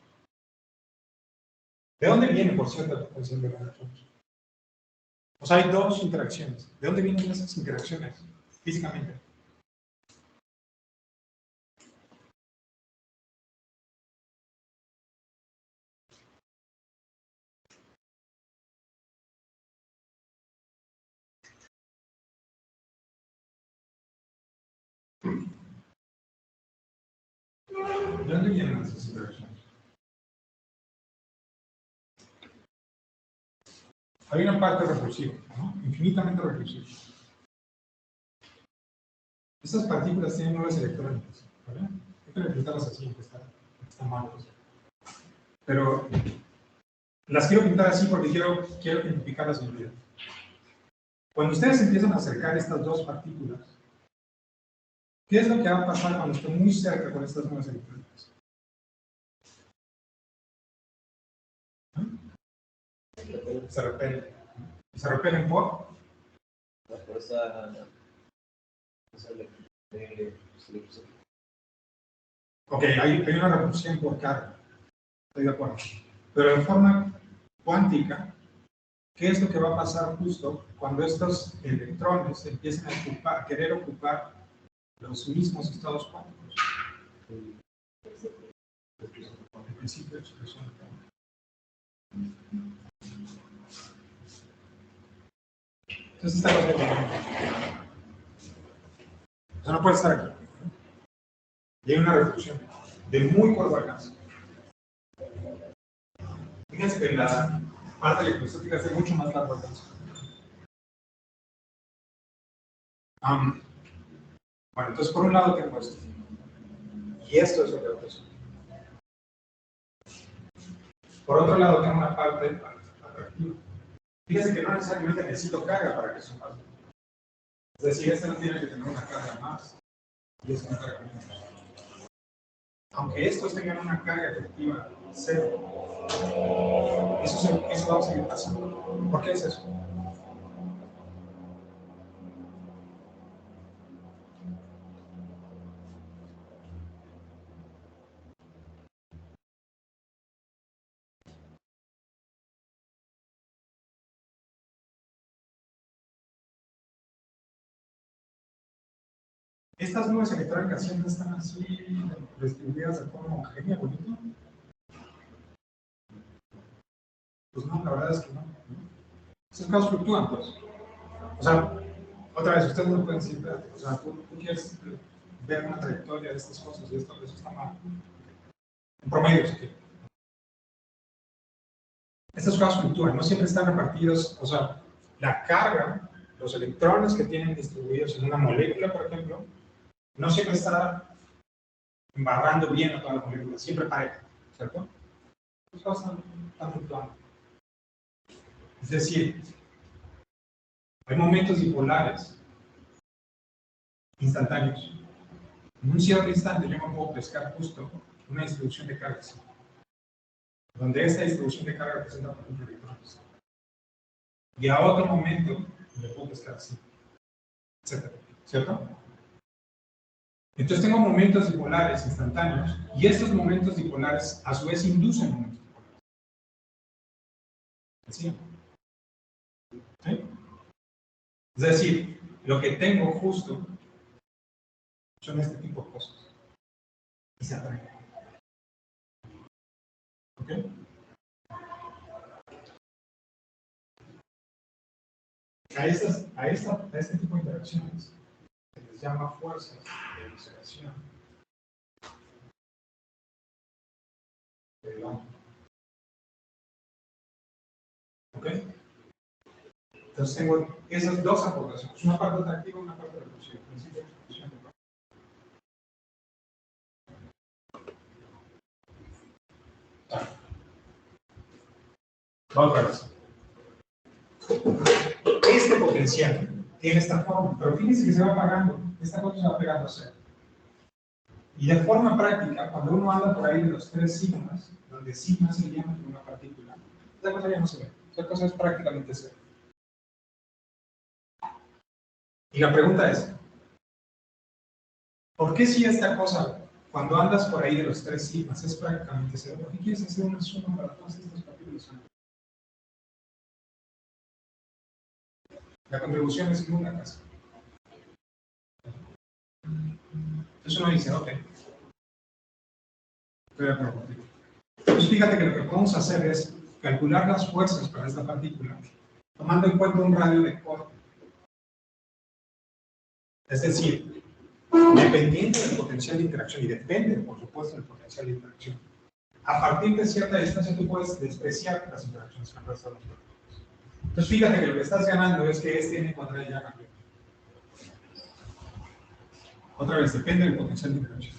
¿De dónde viene, por cierto, la función de Lagrange? O sea, hay dos interacciones. ¿De dónde vienen esas interacciones físicamente? ¿De dónde vienen esas interacciones? Hay una parte repulsiva, ¿no? Infinitamente repulsiva. Estas partículas tienen nuevas electrónicas, ¿vale? Hay que pintarlas así, que están mal. Pero las quiero pintar así porque quiero identificarlas en vida. Cuando ustedes empiezan a acercar estas dos partículas, ¿qué es lo que va a pasar cuando estén muy cerca con estas nuevas electrónicas? Se repelen. ¿Se repelen por? La fuerza Ok, hay una repulsión por carga. Estoy de acuerdo. Pero en forma cuántica, ¿qué es lo que va a pasar justo cuando estos electrones empiecen a querer ocupar los mismos estados cuánticos? El principio de expresión. Entonces esta cosa o sea, no puede estar aquí. Y hay una reflexión de muy corto alcance. Fíjense que la parte electrostática es de mucho más largo alcance. Bueno, entonces por un lado tengo esto. Y esto es lo que otro. Por otro lado tengo una parte atractiva. Fíjense que no necesariamente necesito carga para que eso pase. Es decir, este no tiene que tener una carga más. Y este una carga menos. Aunque estos tengan una carga efectiva cero, eso va a seguir pasando. ¿Por qué es eso? Estas nubes electrónicas siempre están así distribuidas de forma homogénea, bonito. Pues no, la verdad es que no. Esos casos fluctúan, pues. O sea, otra vez, ustedes no pueden decir, o sea, tú quieres ver una trayectoria de estas cosas y eso está mal. En promedio, sí. Estos casos fluctúan, no siempre están repartidos, o sea, la carga, los electrones que tienen distribuidos en una molécula, por ejemplo, no siempre está embarrando bien a toda la molécula, siempre pareja, ¿cierto? Los casos están fluctuando. Es decir, hay momentos dipolares instantáneos. En un cierto instante yo me puedo pescar justo una distribución de cargas, donde esta distribución de carga representa por ejemplo electrones. Y a otro momento me puedo pescar así, etc. ¿Cierto? Entonces tengo momentos dipolares instantáneos y estos momentos dipolares a su vez inducen momentos dipolares. ¿Sí? ¿Sí? Es decir, lo que tengo justo son este tipo de cosas. Y se atraen. ¿Ok? A este tipo de interacciones se les llama fuerzas de observación del hombre. ¿Ok? Entonces tengo esas dos aportaciones, una parte atractiva y una parte repulsiva. Principio de expulsión. Otra vez. Este potencial tiene esta forma, pero fíjense que se va apagando, esta cosa se va pegando a cero. Y de forma práctica, cuando uno anda por ahí de los 3 sigmas, donde sigma se llama una partícula, esta cosa ya no se ve, esta cosa es prácticamente cero. Y la pregunta es, ¿por qué si esta cosa, cuando andas por ahí de los 3 sigmas, es prácticamente cero? ¿Por qué quieres hacer una suma para todas estas partículas? La contribución es nula casi. Entonces uno dice, ok, estoy de acuerdo contigo. Entonces fíjate que lo que podemos hacer es calcular las fuerzas para esta partícula, tomando en cuenta un radio de corte. Es decir, dependiendo del potencial de interacción, y depende, por supuesto, del potencial de interacción, a partir de cierta distancia tú puedes despreciar las interacciones que han restado los partículas. Entonces fíjate que lo que estás ganando es que este n cuadrado ya cambió. Otra vez, depende del potencial de interacción.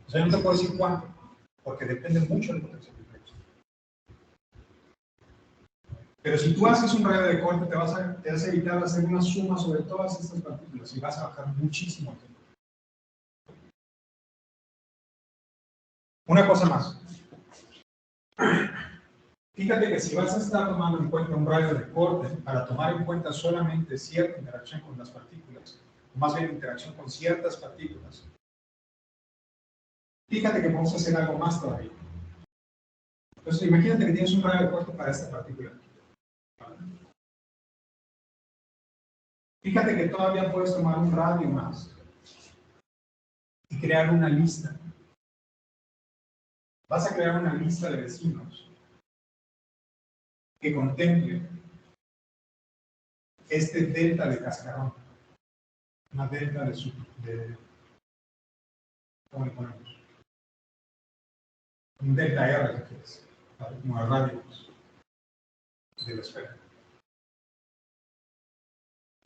O sea, yo no te puedo decir cuánto, porque depende mucho del potencial de interacción. Pero si tú haces un radio de corte, te vas a evitar hacer una suma sobre todas estas partículas y vas a bajar muchísimo el tiempo. Una cosa más. Fíjate que si vas a estar tomando en cuenta un radio de corte para tomar en cuenta solamente cierta interacción con las partículas, o más bien interacción con ciertas partículas, fíjate que vamos a hacer algo más todavía. Entonces, imagínate que tienes un radio de corte para esta partícula. Fíjate que todavía puedes tomar un radio más y crear una lista. Vas a crear una lista de vecinos que contemple este delta de cascarón, una delta de ¿cómo le ponemos? Un delta R, que es como el radio de la esfera.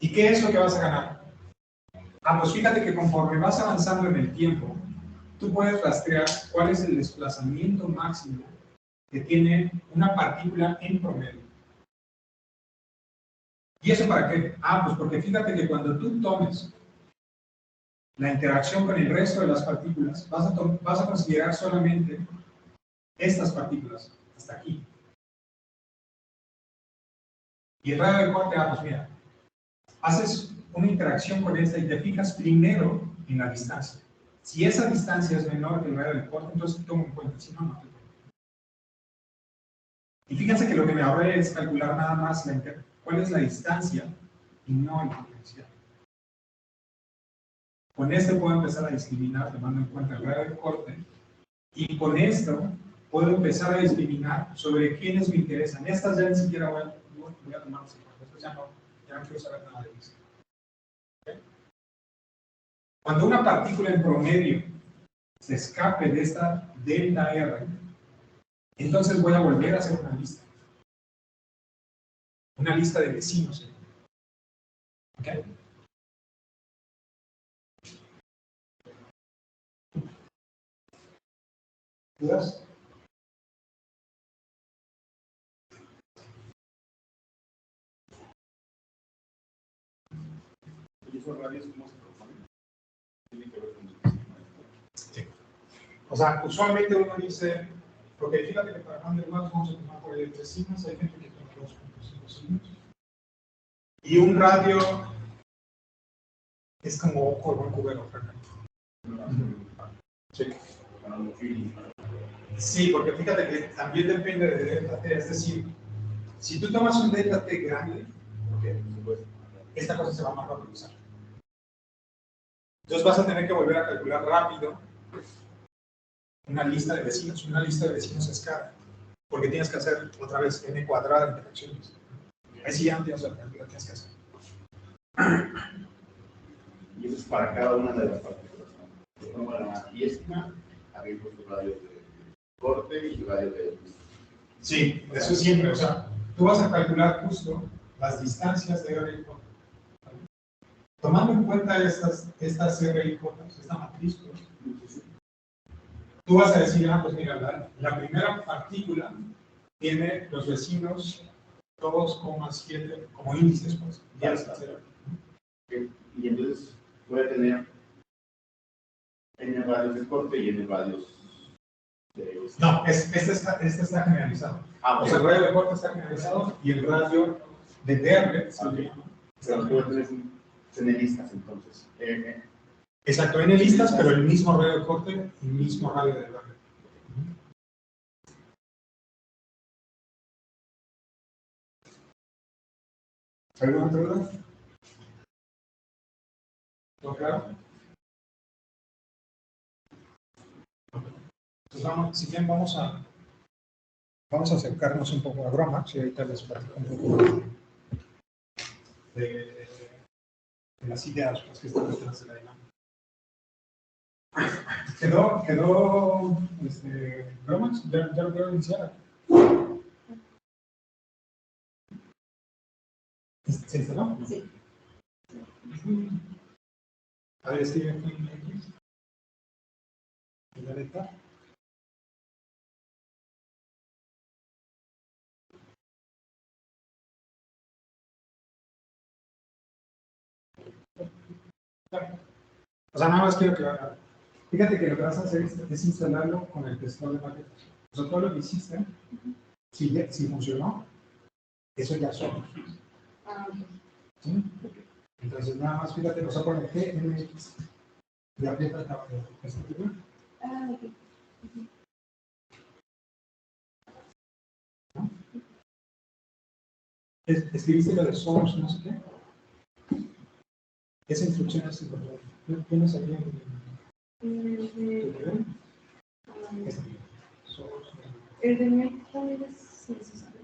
¿Y qué es lo que vas a ganar? Pues fíjate que conforme vas avanzando en el tiempo, tú puedes rastrear cuál es el desplazamiento máximo que tiene una partícula en promedio. ¿Y eso para qué? Pues porque fíjate que cuando tú tomes la interacción con el resto de las partículas, vas a considerar solamente estas partículas, hasta aquí. Y el radio de corte, pues mira, haces una interacción con esta y te fijas primero en la distancia. Si esa distancia es menor que el radio de corte, entonces te tomo en cuenta, si no, no te tomo. Y fíjense que lo que me ahorré es calcular nada más cuál es la distancia y no el potencial. Con esto puedo empezar a discriminar tomando en cuenta el radio de corte, y con esto puedo empezar a discriminar sobre quiénes me interesan. Estas ya ni siquiera voy a tomarlas en cuenta, estas ya no quiero saber nada de eso. ¿Okay? Cuando una partícula en promedio se escape de esta delta R, entonces voy a volver a hacer una lista. Una lista de vecinos. ¿Okay? ¿Dudas? ¿Y esos radios cómo se proponen? ¿Tienen que ver con el sistema? Sí. O sea, usualmente uno dice, porque fíjate que para Van der Waals vamos a tomar por ahí 3 sigmas, hay gente que toma 2.5 sigmas. Y un radio es como ojo de buen cubero, francamente. Sí. Sí, porque fíjate que también depende de delta T, es decir, si tú tomas un delta T grande, esta cosa se va más rápido a usar. Entonces vas a tener que volver a calcular rápido una lista de vecinos escala, porque tienes que hacer otra vez n cuadrada de interacciones. Ahí sí ya no tienes la calcular, tienes que hacer. Y eso es para cada una de las partículas. Como la diésima, había puesto radios de corte y radios de... Sí, eso siempre, o sea, tú vas a calcular justo las distancias de R y J. Tomando en cuenta estas R y J, esta matriz, tú vas a decir, pues mira, la primera partícula tiene los vecinos 2,7 como índices, pues. Y entonces puede tener n radios de corte y n radios de... No, este está generalizado. O sea, el radio de corte está generalizado y el radio de Derbe se llama. Pero puede tener senelistas, entonces. Exacto, n listas, pero el mismo radio de corte y el mismo radio de Derbe. ¿Alguna otra duda? ¿Todo claro? Entonces vamos, si bien vamos a acercarnos un poco a Gromax y ahorita les platico un poco de las ideas pues, que están detrás de la dinámica. ¿Quedó Gromax? ¿Ya lo quiero iniciar? ¿Se instaló? Sí. A ver, escribe aquí en X. En la letra. O sea, nada más quiero aclarar. Fíjate que lo que vas a hacer es instalarlo con el gestor de paquetes. O sea, todo lo que hiciste, si funcionó, eso ya son. ¿Sí? Entonces, nada más fíjate, o sea, pone GMX y aprieta esta figura. ¿No? Escribiste lo de source, no sé qué. Esa instrucción es importante. ¿Tienes aquí el de México es necesario.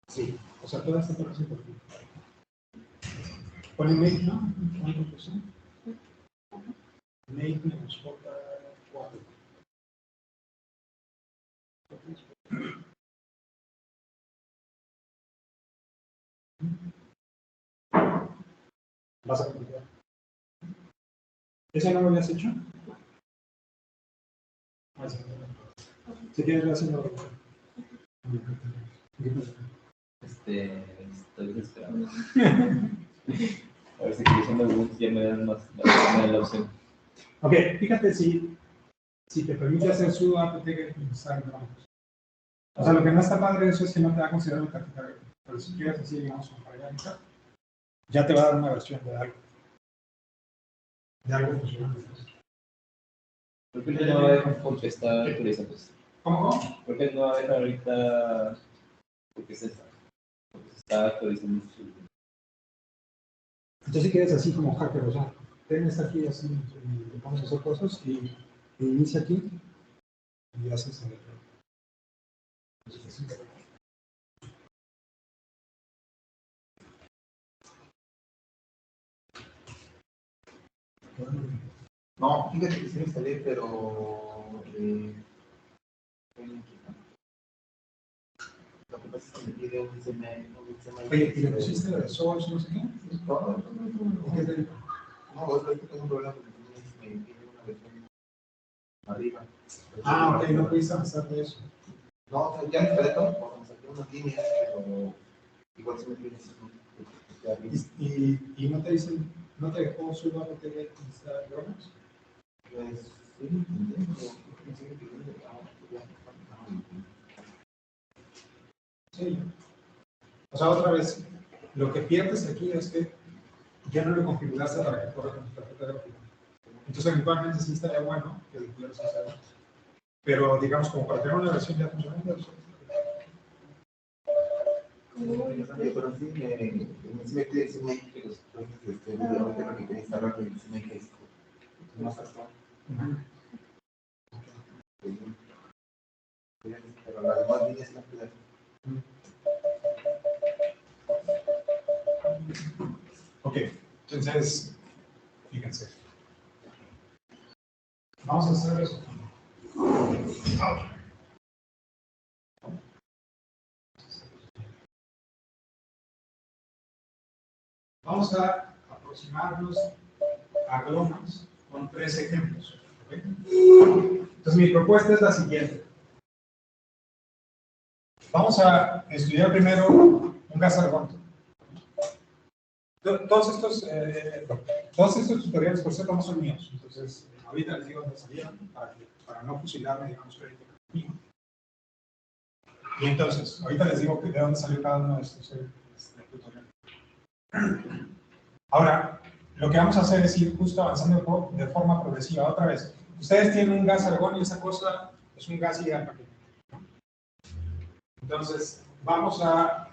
Sí, o sea, toda esta parte es importante. Pon en México, ¿no? Make menos J4. Vas a complicar. ¿Eso no lo habías hecho? Si quieres, lo haciendo. Estoy desesperado. A ver si creciendo algún ya me dan más me dan la opción. Ok, fíjate si te permite hacer sudo apt get install drums. O sea, lo que no está padre de eso es que no te va a considerar un carpeta. Pero si quieres así, digamos, para allá, ya te va a dar una versión de algo. De algo funcionando. ¿Por qué no va a dejar porque está actualizando? ¿Cómo? ¿Por qué no va a dejar ahorita? Porque se está actualizando su. Entonces, si quieres así como hacker, o sea, tienes aquí así, y le pones a hacer cosas y inicia aquí y haces el. No, fíjate que sí me instalé, pero lo que pasa es que me pide un CMI. Oye, ¿y le pusiste de source, no sé qué? No, ¿Y qué te dijo? no, es que tengo un problema porque me pide una versión arriba. Ah, ok, no pudiste avanzar de eso. No, o sea, ya instalé todo, cuando me saqué unas líneas, pero igual se me pide ¿Y no te dicen, no te dejó sudo apt get install drums? pues sí, entiendo, pero me sigue pidiendo ya. Sí. O sea, otra vez, lo que pierdes aquí es que ya no lo configuraste para que corra con tu tarjeta gráfica. Entonces, eventualmente sí estaría bueno que lo pudieras hacer. Pero, digamos, como para tener una versión ya funcionando, eso. Pero sí me pide el CMI que los ahorita lo que quería instalar el CMI que es más actual. Pero las demás líneas no piden. Ok, entonces, fíjense. Vamos a hacer eso. Vamos a aproximarnos a GLONASS con 3 ejemplos. ¿Okay? Entonces, mi propuesta es la siguiente. Vamos a estudiar primero un gas argón. Todos estos tutoriales, por cierto, no son míos. Entonces, ahorita les digo dónde salieron para no fusilarme, digamos, crédito conmigo. Y entonces, ahorita les digo de dónde salió cada uno de estos tutoriales. Ahora, lo que vamos a hacer es ir justo avanzando de forma progresiva. Otra vez, ustedes tienen un gas argón y esa cosa es un gas ideal para que. Entonces, vamos a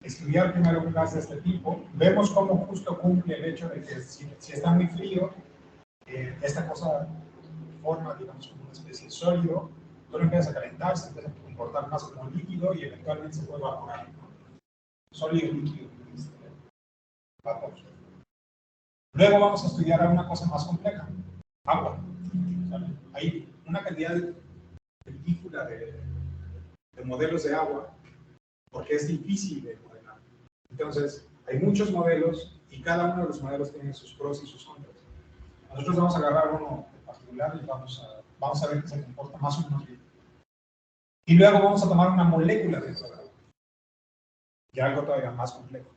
estudiar primero un gas de este tipo. Vemos cómo justo cumple el hecho de que si está muy frío, esta cosa forma, digamos, como una especie de sólido, luego empieza a calentar, se empieza a comportar más como líquido y eventualmente se puede evaporar, ¿no? Sólido, líquido, vapor. Luego vamos a estudiar una cosa más compleja, agua. ¿Sale? Hay una cantidad ridícula de modelos de agua porque es difícil de modelar. Entonces, hay muchos modelos y cada uno de los modelos tiene sus pros y sus contras. Nosotros vamos a agarrar uno en particular y vamos a ver que se comporta más o menos bien. Y luego vamos a tomar una molécula de esa agua. Y algo todavía más complejo.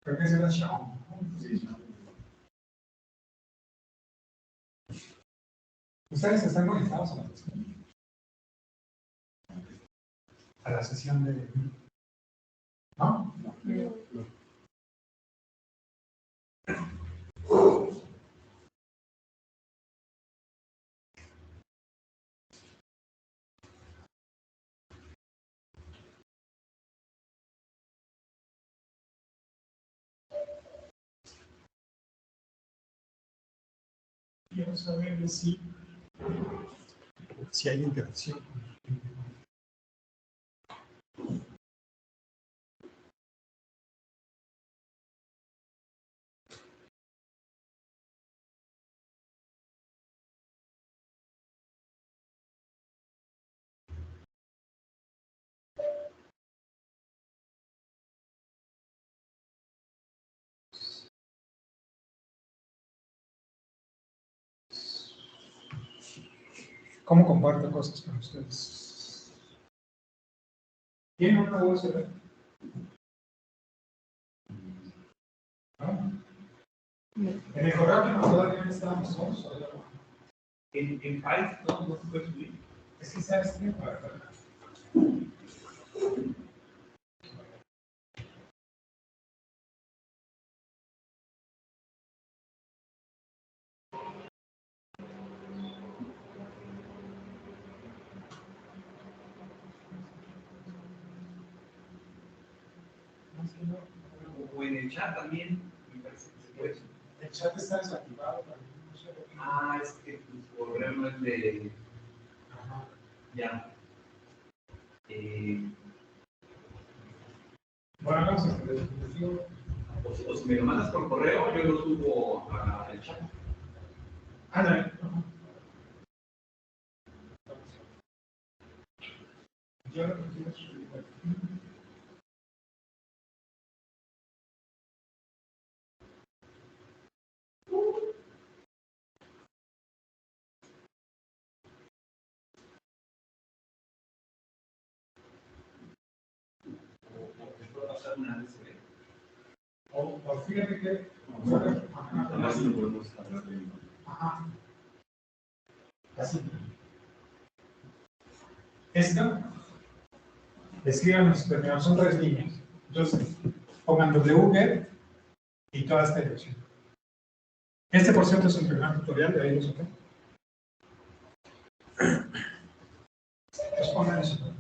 Creo que ese era Xiaomi. Ustedes están conectados a la sesión de. ¿No? No. quiero saber de si hay interacción. ¿Cómo comparto cosas con ustedes? ¿Tienen una USB? ¿No? En el correo que nos todavía no estábamos todos. En Files no se puede subir. Es que sabes que O en el chat también, me parece que se puede subir. el chat está desactivado también. No sé por qué. Ah, es que tu correo no es de. Ajá. Ya. Bueno, vamos a ver. Les digo. O si me lo mandas por correo, yo lo subo al chat. Ándale. Yo lo que quiero es subir aquí. O te puedo pasar una USB. O fíjate que. Además, lo podemos hablar de Ajá. Así. Esto, escriban los términos, son 3 líneas. Entonces, pongan wget y toda esta dirección. Este, por cierto, es un primer tutorial, de ahí lo saqué. Entonces pongan eso.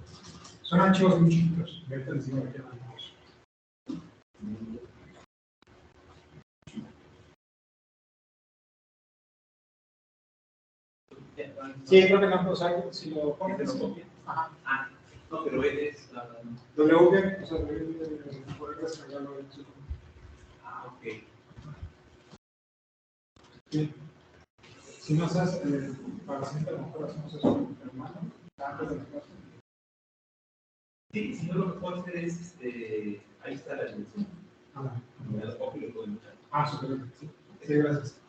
Son archivos muy chiquitos. Ahorita les digo que archivos. Sí, creo que no, o sea, si lo ponen en copia. Ajá. Ah, no, pero es. Wget, o sea, poder descargarlo en su. Ah, ok. Sí. Si no sabes, para la siguiente, a lo mejor hacemos eso con tu hermano, antes de la clase. Sí, si no lo que puedo hacer es, ahí está la dirección. Me la copio y lo puedo enviar. Ah, súper bien. Sí, sí, gracias.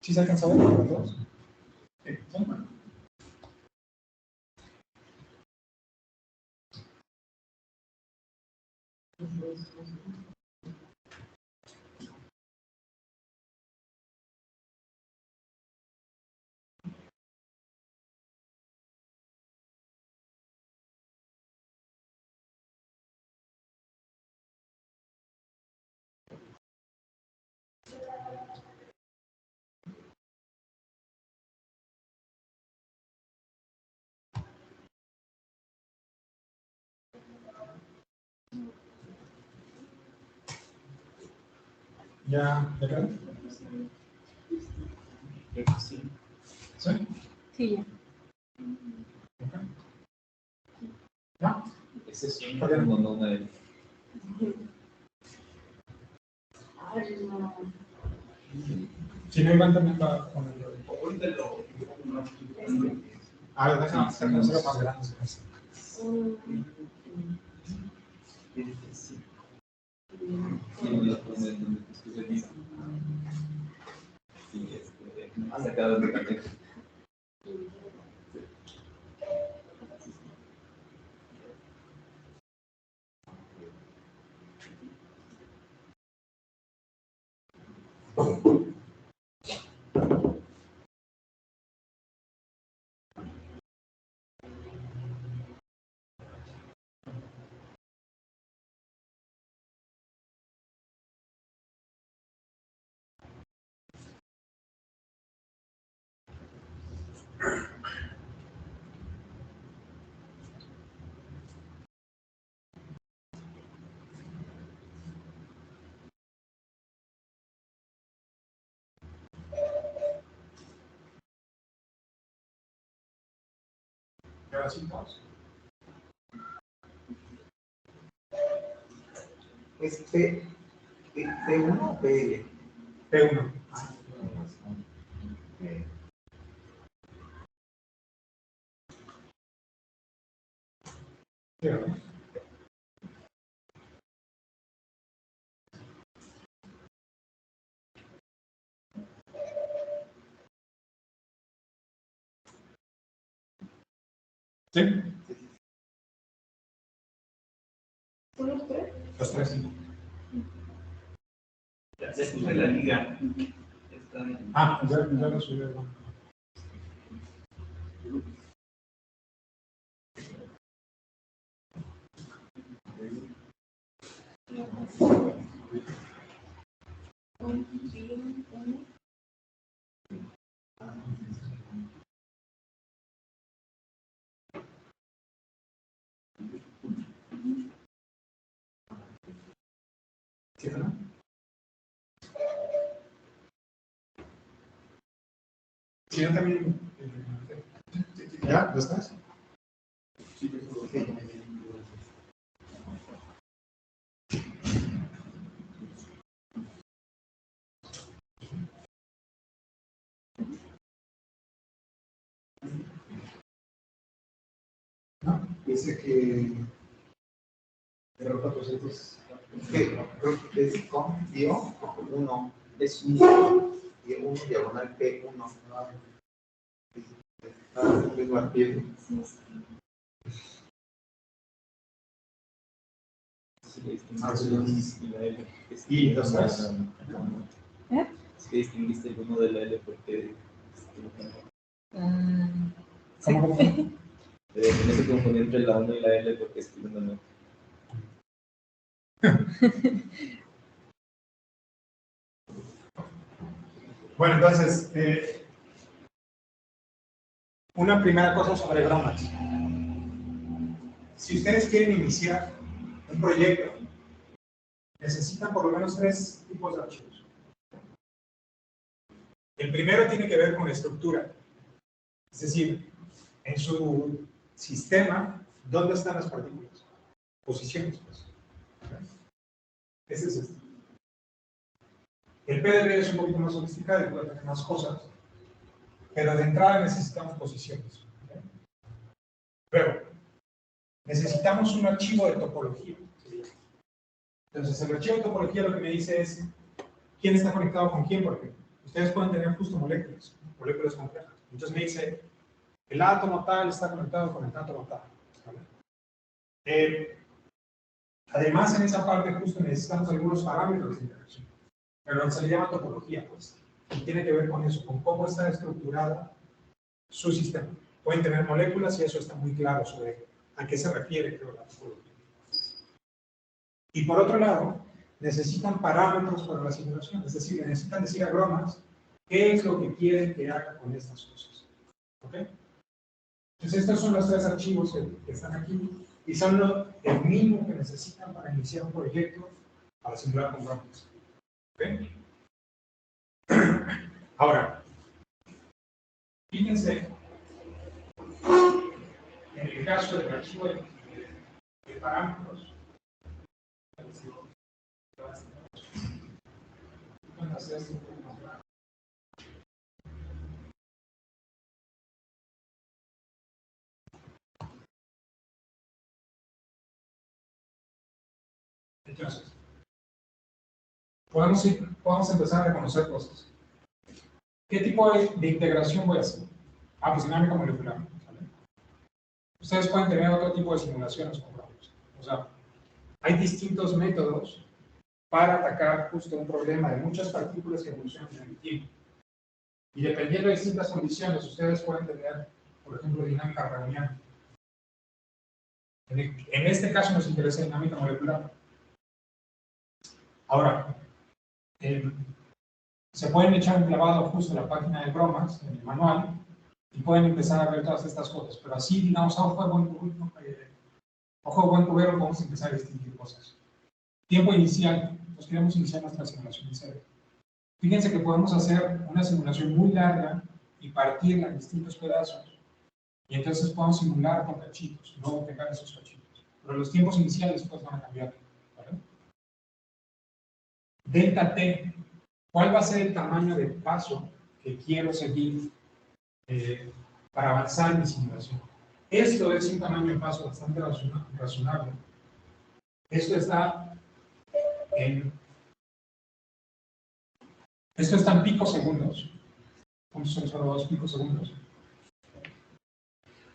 ¿Sí se alcanza a ver los dos? Bueno. ¿Ya? ¿Ya quedó? Creo que sí. ¿Sí? Sí, ya. Ok. ¿Ya? Ese suena como no una de. Ay, no. Si no, Iván también va a ponerlo. Ahorita lo. A ver, déjame hacerlo más grande. Sí. Y lo pones donde te escuchas bien. Sí, ha sacado de contexto. pedacitos. ¿Es P1 o PL? P1. Sí, ¿verdad? ¿Sí? ¿Son los tres? Los tres, sí. Ya se puse la liga. Está en- Ya lo subí. ¿Sí, no? Sí, yo también. ¿Ya? ¿Ya estás? ¿No? Dice que error 400. Creo que es con dio 1. Es un dio 1 diagonal P1. Tengo al pie. Sí, sí. Y la L. ¿Y los tres? ¿Eh? Es que distinguiste el 1 de la L porque... ¿Cómo? No se confundió entre la 1 y la L porque es una no. Bueno, entonces, una primera cosa sobre bromas. Si ustedes quieren iniciar un proyecto, necesitan por lo menos tres tipos de archivos. El primero tiene que ver con la estructura. Es decir, en su sistema, ¿dónde están las partículas? Posiciones, pues. Ese es este. El PDB es un poquito más sofisticado y puede tener más cosas, pero de entrada necesitamos posiciones. Luego, necesitamos un archivo de topología. Entonces, el archivo de topología lo que me dice es quién está conectado con quién, porque ustedes pueden tener justo moléculas complejas. Entonces me dice, el átomo tal está conectado con el átomo tal. ¿Vale? Además, en esa parte justo necesitamos algunos parámetros de interacción, pero se le llama topología, pues, y tiene que ver con eso, con cómo está estructurado su sistema. Pueden tener moléculas y eso está muy claro sobre a qué se refiere, creo, la topología. Y por otro lado, necesitan parámetros para la simulación, es decir, necesitan decir a bromas qué es lo que quieren que haga con estas cosas. ¿Ok? Entonces, estos son los tres archivos que están aquí y son el mínimo que necesitan para iniciar un proyecto para simular con bromas. ¿Ok? Ahora, fíjense, en el caso del archivo de parámetros, van a hacer esto un poco más grande. Entonces, podemos empezar a reconocer cosas. ¿Qué tipo de integración voy a hacer? Pues dinámica molecular. ¿Vale? Ustedes pueden tener otro tipo de simulaciones con bromas. O sea, hay distintos métodos para atacar justo un problema de muchas partículas que evolucionan en el tiempo. Y dependiendo de distintas condiciones, ustedes pueden tener, por ejemplo, dinámica browniana. En este caso nos interesa dinámica molecular. Ahora, se pueden echar un clavado justo en la página de bromas, en el manual, y pueden empezar a ver todas estas cosas. Pero así, digamos, a ojo de buen cubero, vamos a empezar a distinguir cosas. Tiempo inicial. Nos queremos iniciar nuestra simulación en serio. Fíjense que podemos hacer una simulación muy larga y partirla en distintos pedazos. Y entonces podemos simular con cachitos, luego pegar esos cachitos. Pero los tiempos iniciales pues van a cambiar. ¿Vale? Delta T, ¿cuál va a ser el tamaño de paso que quiero seguir para avanzar en mi simulación? Esto es un tamaño de paso bastante razonable. Esto está en picosegundos. Son solo 2 picosegundos.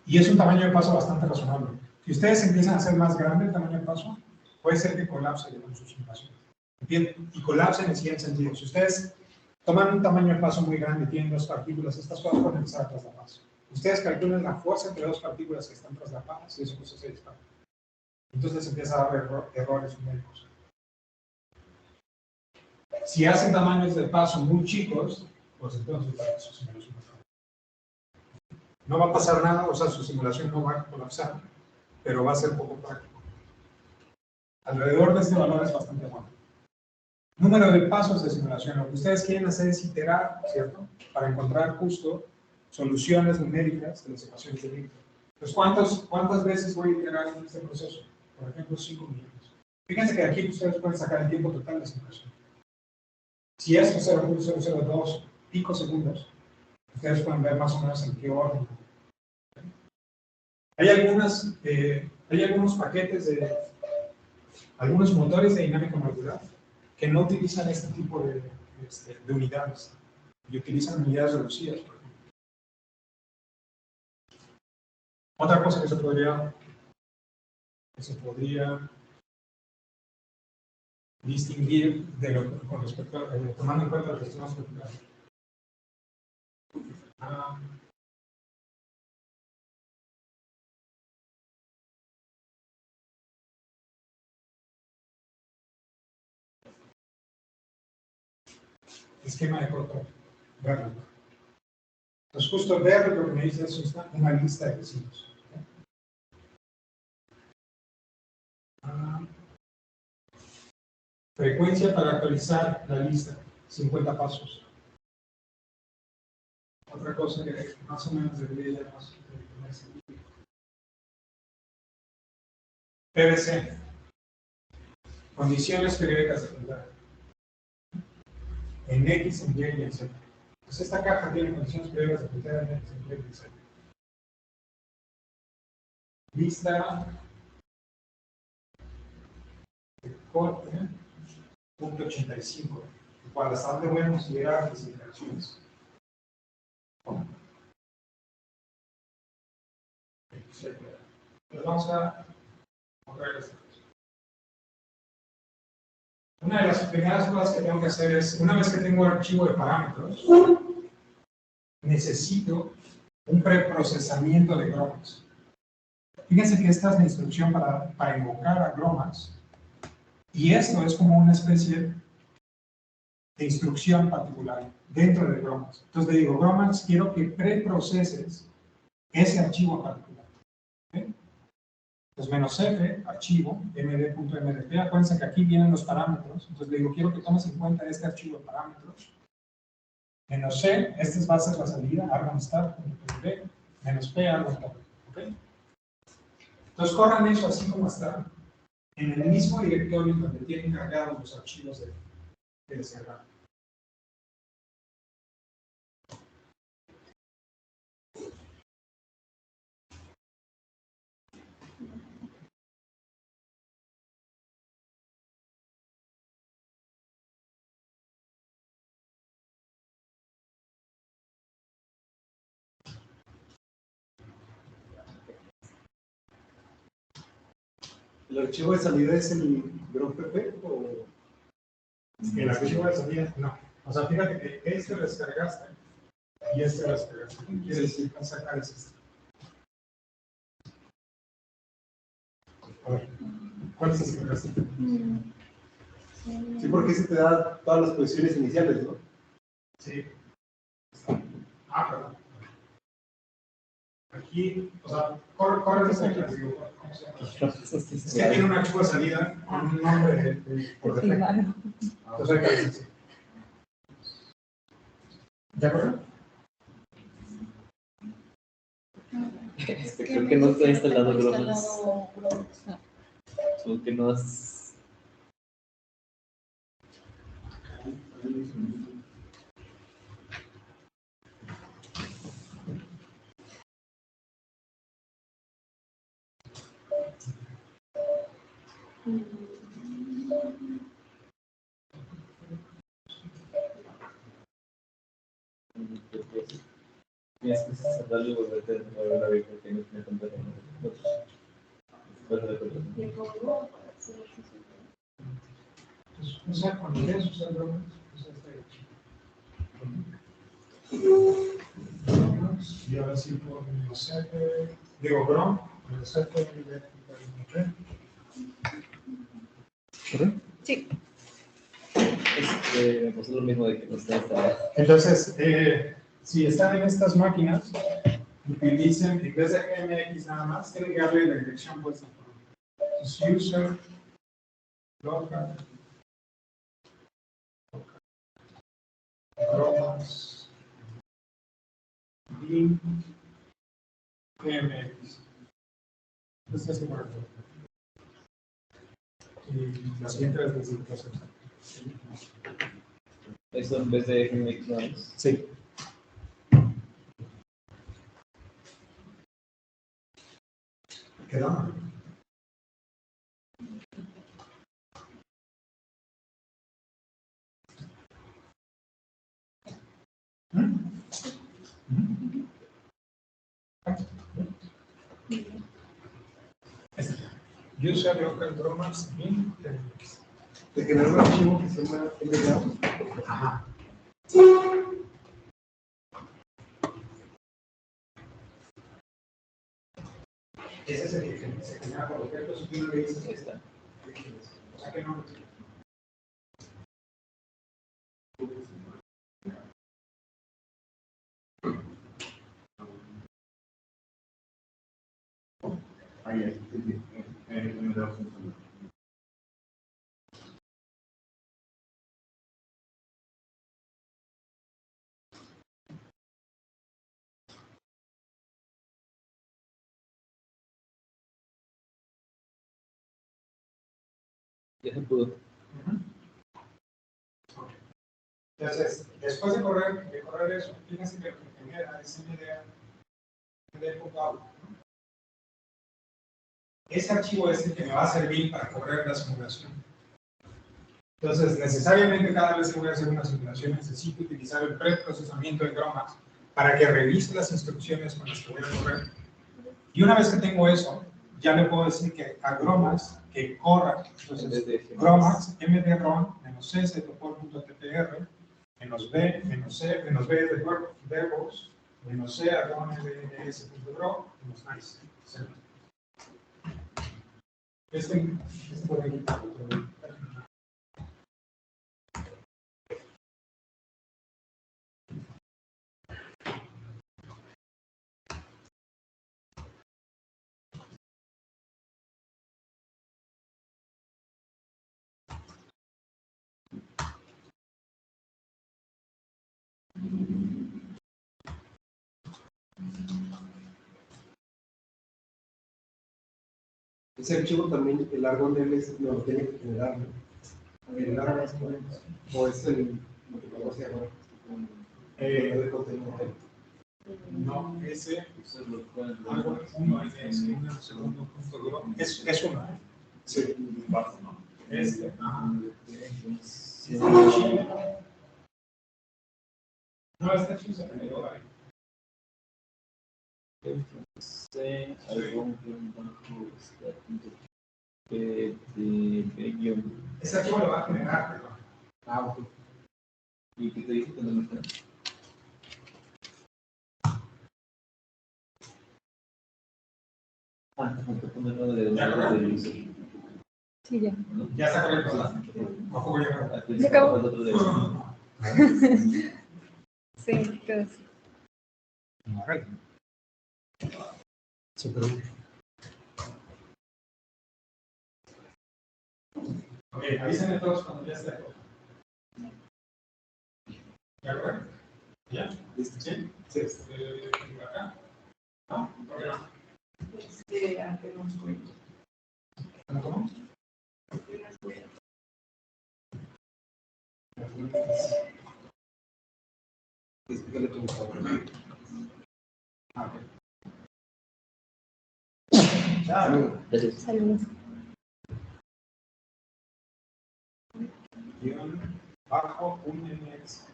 Y es un tamaño de paso bastante razonable. Si ustedes empiezan a hacer más grande el tamaño de paso, puede ser que colapse con su simulación. ¿Entienden? Y colapse en el siguiente sentido. Si ustedes toman un tamaño de paso muy grande, tienen 2 partículas, estas cosas pueden empezar tras la paso. Ustedes calculan la fuerza entre 2 partículas que están tras la paso y eso pues se dispara. Entonces empieza a haber errores numéricos. Si hacen tamaños de paso muy chicos, pues entonces su simulación no va a pasar nada, o sea, su simulación no va a colapsar, pero va a ser poco práctico. Alrededor de este valor es bastante bueno. Número de pasos de simulación. Lo que ustedes quieren hacer es iterar, ¿cierto? Para encontrar justo soluciones numéricas de las ecuaciones de límite. Entonces, ¿cuántas veces voy a iterar en este proceso? Por ejemplo, 5 minutos. Fíjense que aquí ustedes pueden sacar el tiempo total de simulación. Si es 0.002 picosegundos, ustedes pueden ver más o menos en qué orden. Hay algunos paquetes de algunos motores de dinámica molecular que no utilizan este tipo de unidades y utilizan unidades reducidas, por ejemplo. Otra cosa que se podría distinguir con respecto a, tomando en cuenta los sistemas moleculares. Esquema de corto, verlo. Entonces, justo ver lo que me dice es una lista de vecinos. Frecuencia para actualizar la lista, 50 pasos. Otra cosa que más o menos debería ya más tener sentido. PVC. Condiciones periódicas de filtrado. En X, en Y y en Z. Pues esta caja tiene condiciones periódicas de filtrado en X, en Y y en Z. Lista de corte, punto 85. Cuando bastante bueno considerar las interacciones. Pues vamos a ver esto. Una de las primeras cosas que tengo que hacer es, una vez que tengo el archivo de parámetros, necesito un preprocesamiento de GROMACS. Fíjense que esta es la instrucción para invocar a GROMACS. Y esto es como una especie de instrucción particular dentro de GROMACS. Entonces le digo, GROMACS, quiero que preproceses ese archivo particular. ¿Okay? Entonces, -f, archivo, md.mdp, acuérdense que aquí vienen los parámetros. Entonces le digo, quiero que tomes en cuenta este archivo de parámetros. -c, esta va a ser la salida, argon_start.pd, -p, argon_start. ¿Okay? Entonces corran eso así como está, en el mismo directorio donde tienen cargados los archivos de descargar. ¿El archivo de salida es el GROMPP o...? El archivo de salida, no. O sea, fíjate que este descargaste y este descargaste. Quiere decir que sacar es este. A ver, ¿cuál es el descargaste? Sí, porque ese te da todas las posiciones iniciales, ¿no? Sí. Perdón. Aquí, o sea, corre esta clase, digo, ¿cómo se llama? Es que tiene un archivo de salida con un nombre por defecto. Entonces hay que hacer así. ¿De acuerdo? Creo que no está instalado Gromax. instalado Gromax. Como que no has... Tienes que cerrarlo y volverte a volver a abrir porque no tiene tanta Le pongo O sea, cuando quieres usar Gromax, usa Gromax, y ahora sí por digo Grom, Sí. me pasó lo mismo de que no está instalado. Entonces, si están en estas máquinas, utilicen, en vez de MX nada más, tienen que darle la dirección puesta. Entonces, user, local, Gromax, bin, MX. Esto es correcto. Y la siguiente es desde Eso en vez de GMX nada más. Sí. ¿Quedó? User local Gromax bin MX. Te genera un archivo que se llama MDA. Ajá. Ese es el que se genera por objetos y uno le dice esta. O sea que no. Ahí es, sí. Me da función. Ya se pudo. Entonces, después de correr eso, tienes que genera ese MD.out. Ese archivo es el que me va a servir para correr la simulación. Entonces, necesariamente cada vez que voy a hacer una simulación necesito utilizar el preprocesamiento de Gromax para que revise las instrucciones con las que voy a correr. Y una vez que tengo eso, ya le puedo decir que a Gromax que corra. Entonces, Gromax mdron -c setopol.tpr -b -c -b de verbos -c arroba nds.gro -nice. Este por aquí. Ese archivo también, el árbol de él no lo tiene que generar, ¿no? El árbol o es el multiplicador se llama de contenido. No, ese Algo uno es un segundo punto gro. Es uno, ¿eh? Sí. Este, ajá. No, este archivo se generó ahí. Ese archivo lo va a generar, perdón. Ah, ok. ¿Y qué te dice que no está? Tengo que ponerlo de del user. Sí, ya. Ya está correcto, ¿verdad? ¿A poco ya? Se acabó. El otro de Sí, quedó así. Super. Ok, avísenme todos cuando ya esté. ¿Ya correcto? ¿Ya? ¿Listo? ¿Sí? Sí. Acá. ¿No? Ante los juegos. ¿Cómo? Explícale tu favor. Ah, ok. Gracias. Saludos. Guión bajo un NX.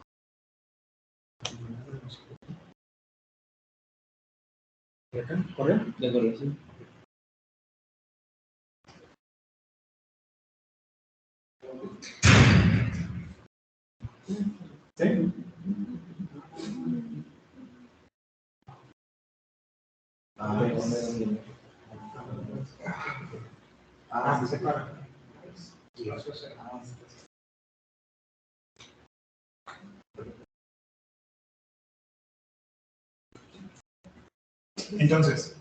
¿Corre? De acuerdo, sí. ¿Sí? Se separa. Entonces,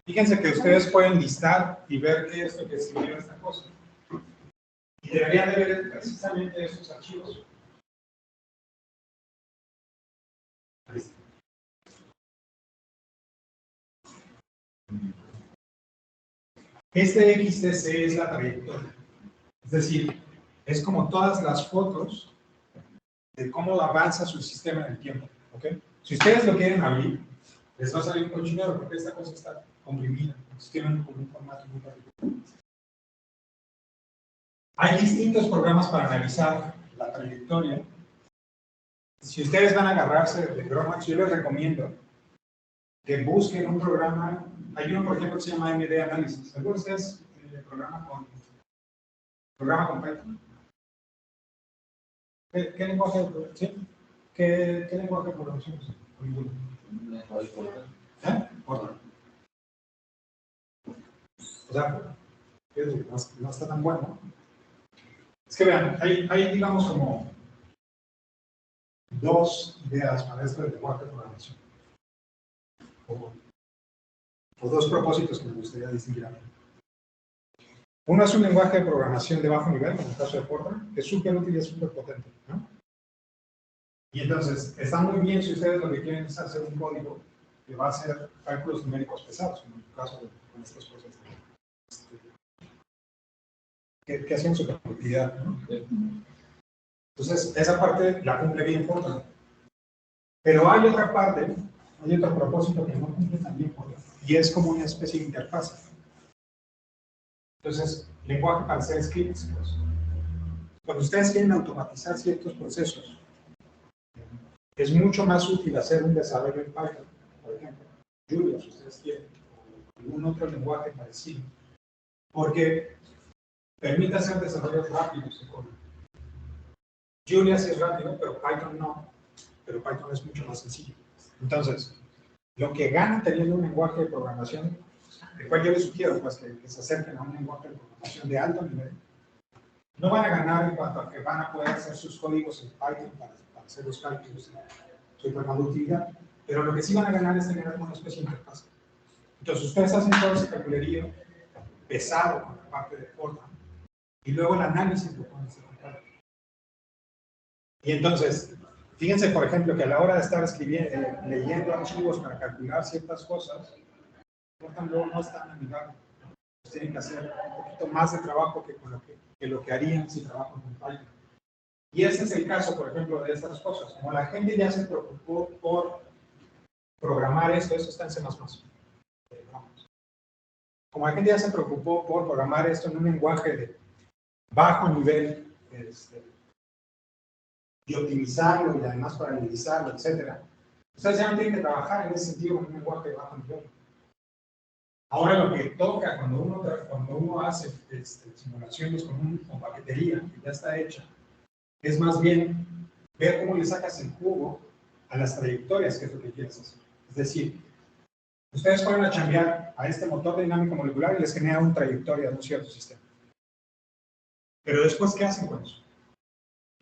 fíjense que ustedes pueden listar y ver qué es lo que escribió esta cosa. Y deberían de ver precisamente estos archivos. Este XTC es la trayectoria. Es decir, es como todas las fotos de cómo avanza su sistema en el tiempo. ¿Ok? Si ustedes lo quieren abrir, les va a salir un cochinero porque esta cosa está comprimida. Entonces tienen un formato muy particular. Hay distintos programas para analizar la trayectoria. Si ustedes van a agarrarse de bromas, yo les recomiendo que busquen un programa. Hay uno, por ejemplo, que se llama MD Análisis. ¿Algunos de ustedes programa con Python? ¿Qué lenguaje de programación? ¿Sí? ¿Qué lenguaje de programación es? Ninguno. ¿Eh? Fortran. O sea, no está tan bueno. Es que vean, hay digamos como dos ideas para esto del lenguaje de programación. O dos propósitos que me gustaría distinguir. Uno es un lenguaje de programación de bajo nivel, en el caso de Fortran, que es súper útil y es súper potente, ¿no? Y entonces, está muy bien si ustedes lo que quieren es hacer un código que va a hacer cálculos numéricos pesados, como en el caso de con estas cosas que hacen su productividad, ¿no? Entonces, esa parte la cumple bien Fortran. Pero hay otra parte, hay otro propósito que no cumple tan bien Fortran, y es como una especie de interfaz. Entonces, lenguaje para hacer scripts, pues. Cuando ustedes quieren automatizar ciertos procesos, es mucho más útil hacer un desarrollo en Python, por ejemplo, Julia, si ustedes quieren, o algún otro lenguaje parecido, porque permite hacer desarrollos rápidos en código. Julia sí es rápido, pero Python no, pero Python es mucho más sencillo. Entonces, lo que ganan teniendo un lenguaje de programación, el cual yo les sugiero pues, que se acerquen a un lenguaje de programación de alto nivel, no van a ganar en cuanto a que van a poder hacer sus códigos en Python para hacer los cálculos de superconductividad, pero lo que sí van a ganar es tener una especie de interfaz. Entonces, ustedes hacen todo ese calculerío pesado con la parte de Fortran, y luego el análisis lo pueden hacer. Y entonces, fíjense, por ejemplo, que a la hora de estar escribiendo, leyendo archivos para calcular ciertas cosas, Fortran luego no es tan amigable. Tienen que hacer un poquito más de trabajo que lo que harían si trabajan con Python. Y ese es el caso, por ejemplo, de estas cosas. Como la gente ya se preocupó por programar esto está en C++. Como la gente ya se preocupó por programar esto en un lenguaje de bajo nivel, y optimizarlo y además paralelizarlo, etc. Ustedes ya no tienen que trabajar en ese sentido en un lenguaje de bajo nivel. Ahora lo que toca cuando uno hace simulaciones con paquetería que ya está hecha, es más bien ver cómo le sacas el jugo a las trayectorias, que es lo que quieres hacer. Es decir, ustedes pueden chambear a este motor dinámico molecular y les genera una trayectoria de un cierto sistema. Pero después, ¿qué hacen con eso?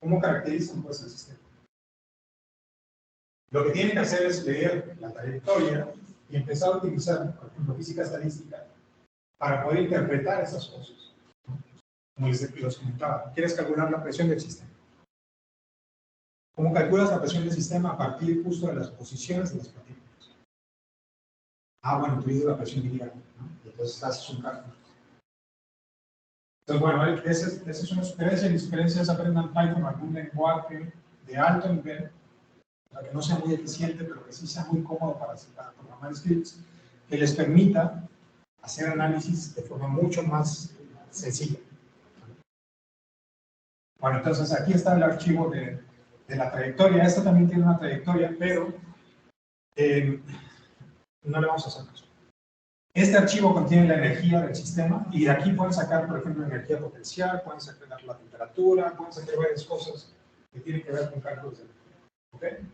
¿Cómo caracterizan pues el sistema? Lo que tienen que hacer es leer la trayectoria y empezar a utilizar, por ejemplo, física estadística para poder interpretar esas cosas. Como les comentaba, quieres calcular la presión del sistema. ¿Cómo calculas la presión del sistema a partir justo de las posiciones de las partículas? Ah, bueno, tú dices la presión inicial, ¿no? Entonces haces un cálculo. Entonces, bueno, esa es una sugerencia. Mi sugerencia es aprendan Python o algún lenguaje de alto nivel, o sea, que no sea muy eficiente, pero que sí sea muy cómodo para programar scripts, que les permita hacer análisis de forma mucho más sencilla. Bueno, entonces aquí está el archivo de la trayectoria. Esto también tiene una trayectoria, pero no le vamos a hacer caso. Este archivo contiene la energía del sistema y de aquí pueden sacar, por ejemplo, energía potencial, pueden sacar la temperatura, pueden sacar varias cosas que tienen que ver con cálculos de energía. ¿Okay?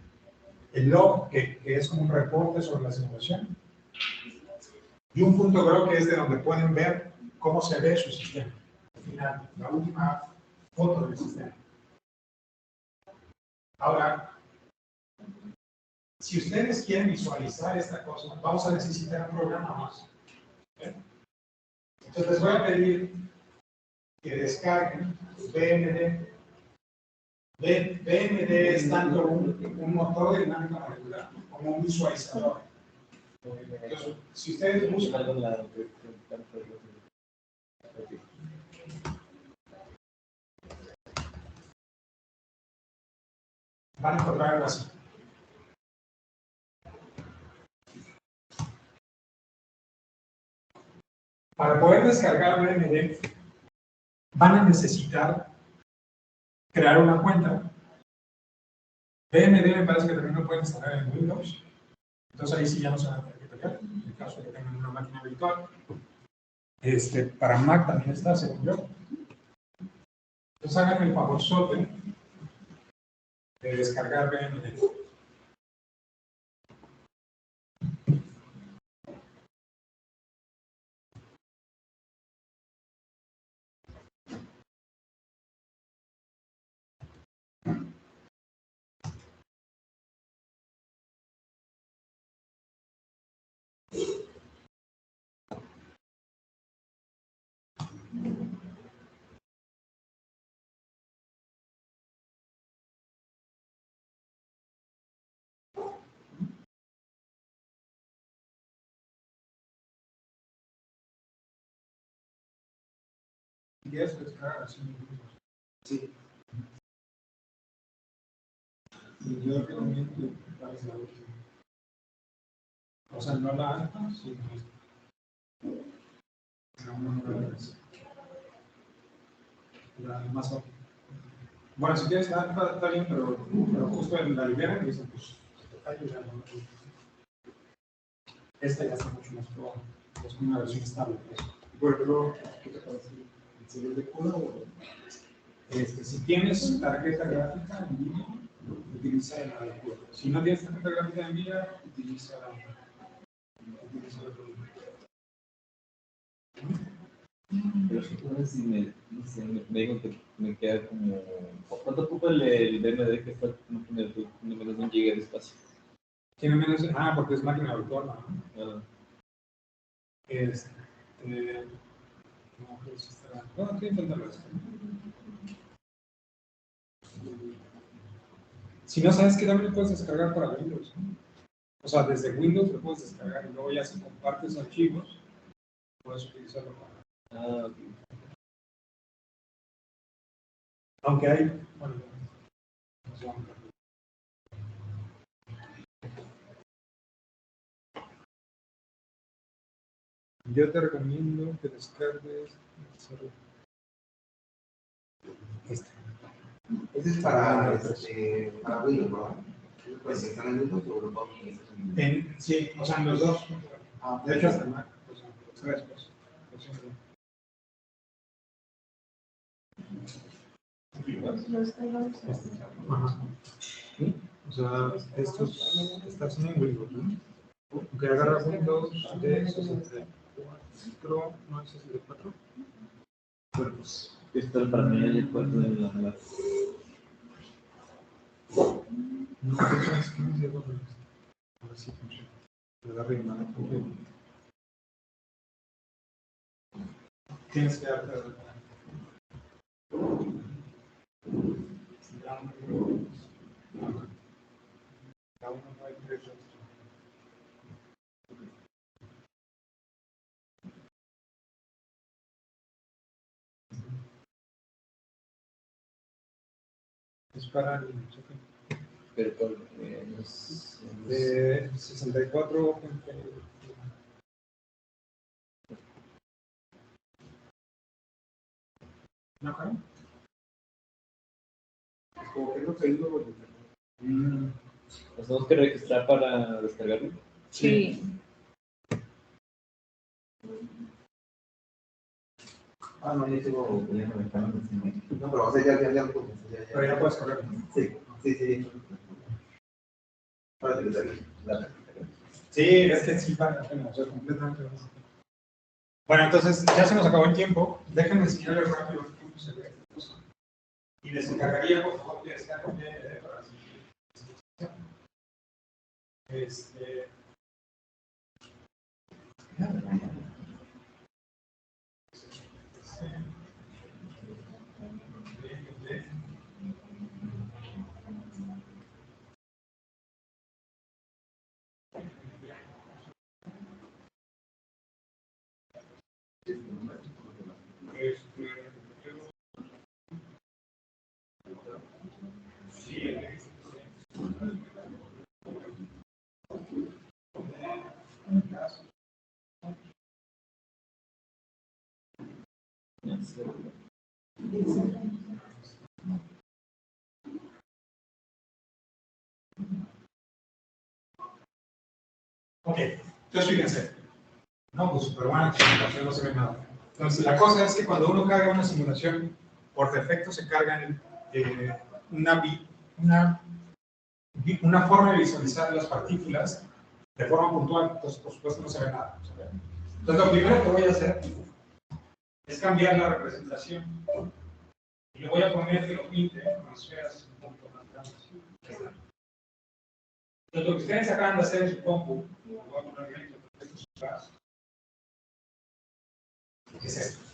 El log, que es como un reporte sobre la simulación, y un punto GRO, que es de donde pueden ver cómo se ve su sistema. Al final, la última foto del sistema. Ahora, si ustedes quieren visualizar esta cosa, vamos a necesitar un programa más. ¿Okay? Entonces les voy a pedir que descarguen BMD. BMD es tanto un motor de dinámica molecular como un visualizador. Entonces, si ustedes buscan van a encontrar algo así. Para poder descargar BMD, van a necesitar crear una cuenta. BMD me parece que también lo pueden instalar en Windows. Entonces ahí sí ya no se van a tener que pegar, en el caso de que tengan una máquina virtual. Para Mac también está, según yo. Entonces hagan el favor de descargar BMD. Y eso descargar así. Sí. Y yo recomiendo que pares la última. O sea, no la alta, sino la más óptima. Bueno, si quieres la alta está bien, pero justo en la libera dicen, pues, está ayudando. Esta ya está mucho más probada. Es una versión estable. Bueno, ¿qué te parece? ¿El señor de cola o...? Si tienes tarjeta gráfica en línea, utiliza la de Cuba. Si no tienes tarjeta gráfica en línea, utiliza la de Pero no sé si me digo que me queda como... ¿Cuánto ocupa el BMD que está tiene menos de 1 GB de espacio? Tiene menos... porque es máquina virtual, ¿no? Ah. No, pues está... Bueno, estoy intentando esto. Si no sabes que también lo puedes descargar para Windows, ¿no? O sea, desde Windows lo puedes descargar y luego ya si compartes archivos, puedes utilizarlo para... Ok. Aunque hay... Bueno, no sé, yo te recomiendo que descargues este. Ese es para Windows, ¿verdad? Pues está en Windows o lo puedo utilizar en... Sí, o sea, en los dos. De hecho, hasta el Mac. Tres cosas. Los cargamos. Ajá. ¿Sí? O sea, estos están en Windows, ¿no? Aunque agarra Windows de 64, no es 64. Bueno, pues. Esto es para mí el cuarto de la... No, es que no sé dónde es. Ahora sí funciona. Le da arriba, ¿no? Tienes que darte de cada uno no hay tres. Es para el Pero por, de 64. ¿No creo? Como que no te digo, ¿Nos tenemos que registrar para descargarlo? Sí. No, yo sigo poniendo el canal. no, pero o sea, ya lo pones, Pero ya puedes correr. Sí. Ahora te lo traigo. Sí, es que sí vale la pena, o sea, completamente. Bueno, entonces ya se nos acabó el tiempo. Déjenme enseñarles rápido cómo se ve esta cosa. Y les encargaría, por favor, que descarguen BMD para la siguiente. Ok, entonces fíjense. No, pues súper buena simulación, no se ve nada. Entonces, la cosa es que cuando uno carga una simulación, por defecto se cargan una forma de visualizar las partículas de forma puntual. Entonces, por supuesto, no se ve nada. Entonces, lo primero que voy a hacer es cambiar la representación. Y le voy a poner que lo pinte con esferas un poquito más grandes. Entonces, lo que ustedes acaban de hacer en su compu, lo voy a poner bien, esto es su caso. ¿Qué es esto?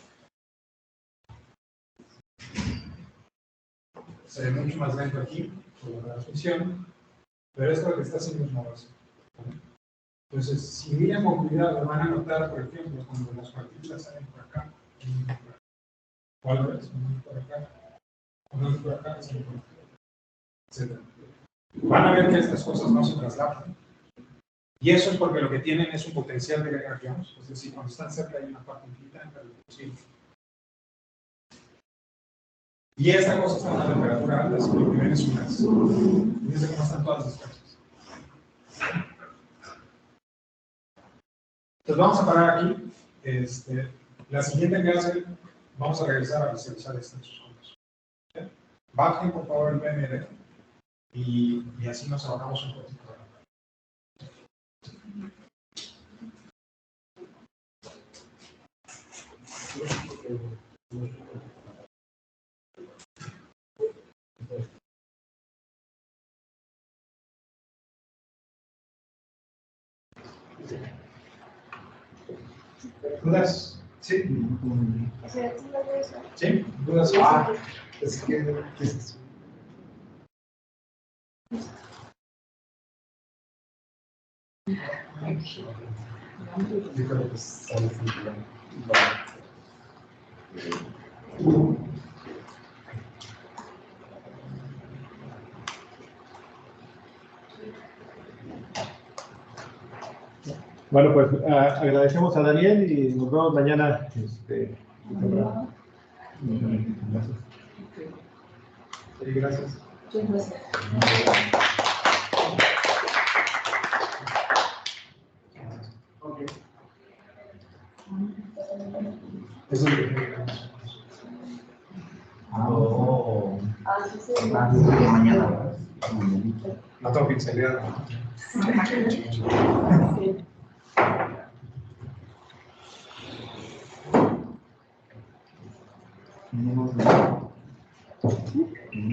Se ve mucho más lento aquí, por la función, pero esto lo que está haciendo es moverse. Entonces, si miran con cuidado, van a notar, por ejemplo, cuando las partículas salen por acá, o al revés, por acá, por acá, etc. Van a ver que estas cosas no se traslapan. Y eso es porque lo que tienen es un potencial de Lagrange, es decir, cuando están cerca hay una parte infinita entre el posible. Y esta cosa está a una temperatura alta, así que lo que ven es un gas. Fíjense cómo están todas las cosas. Entonces vamos a parar aquí. La siguiente clase vamos a regresar a visualizar estos fondos. Bajen por favor el BMD y así nos ahorramos un poquito. ¿Dudas? Sí. O sea, sí lo veo eso. ¿Sí? ¿Dudas? Es que es yo creo que sale sin problema. Bueno, pues agradecemos a Daniel y nos vemos mañana. Temprano. Gracias. Sí, gracias. Muchas gracias. Ok. Eso es lo que queremos. Así se ve. Mañana. No tengo pincelada. Sí.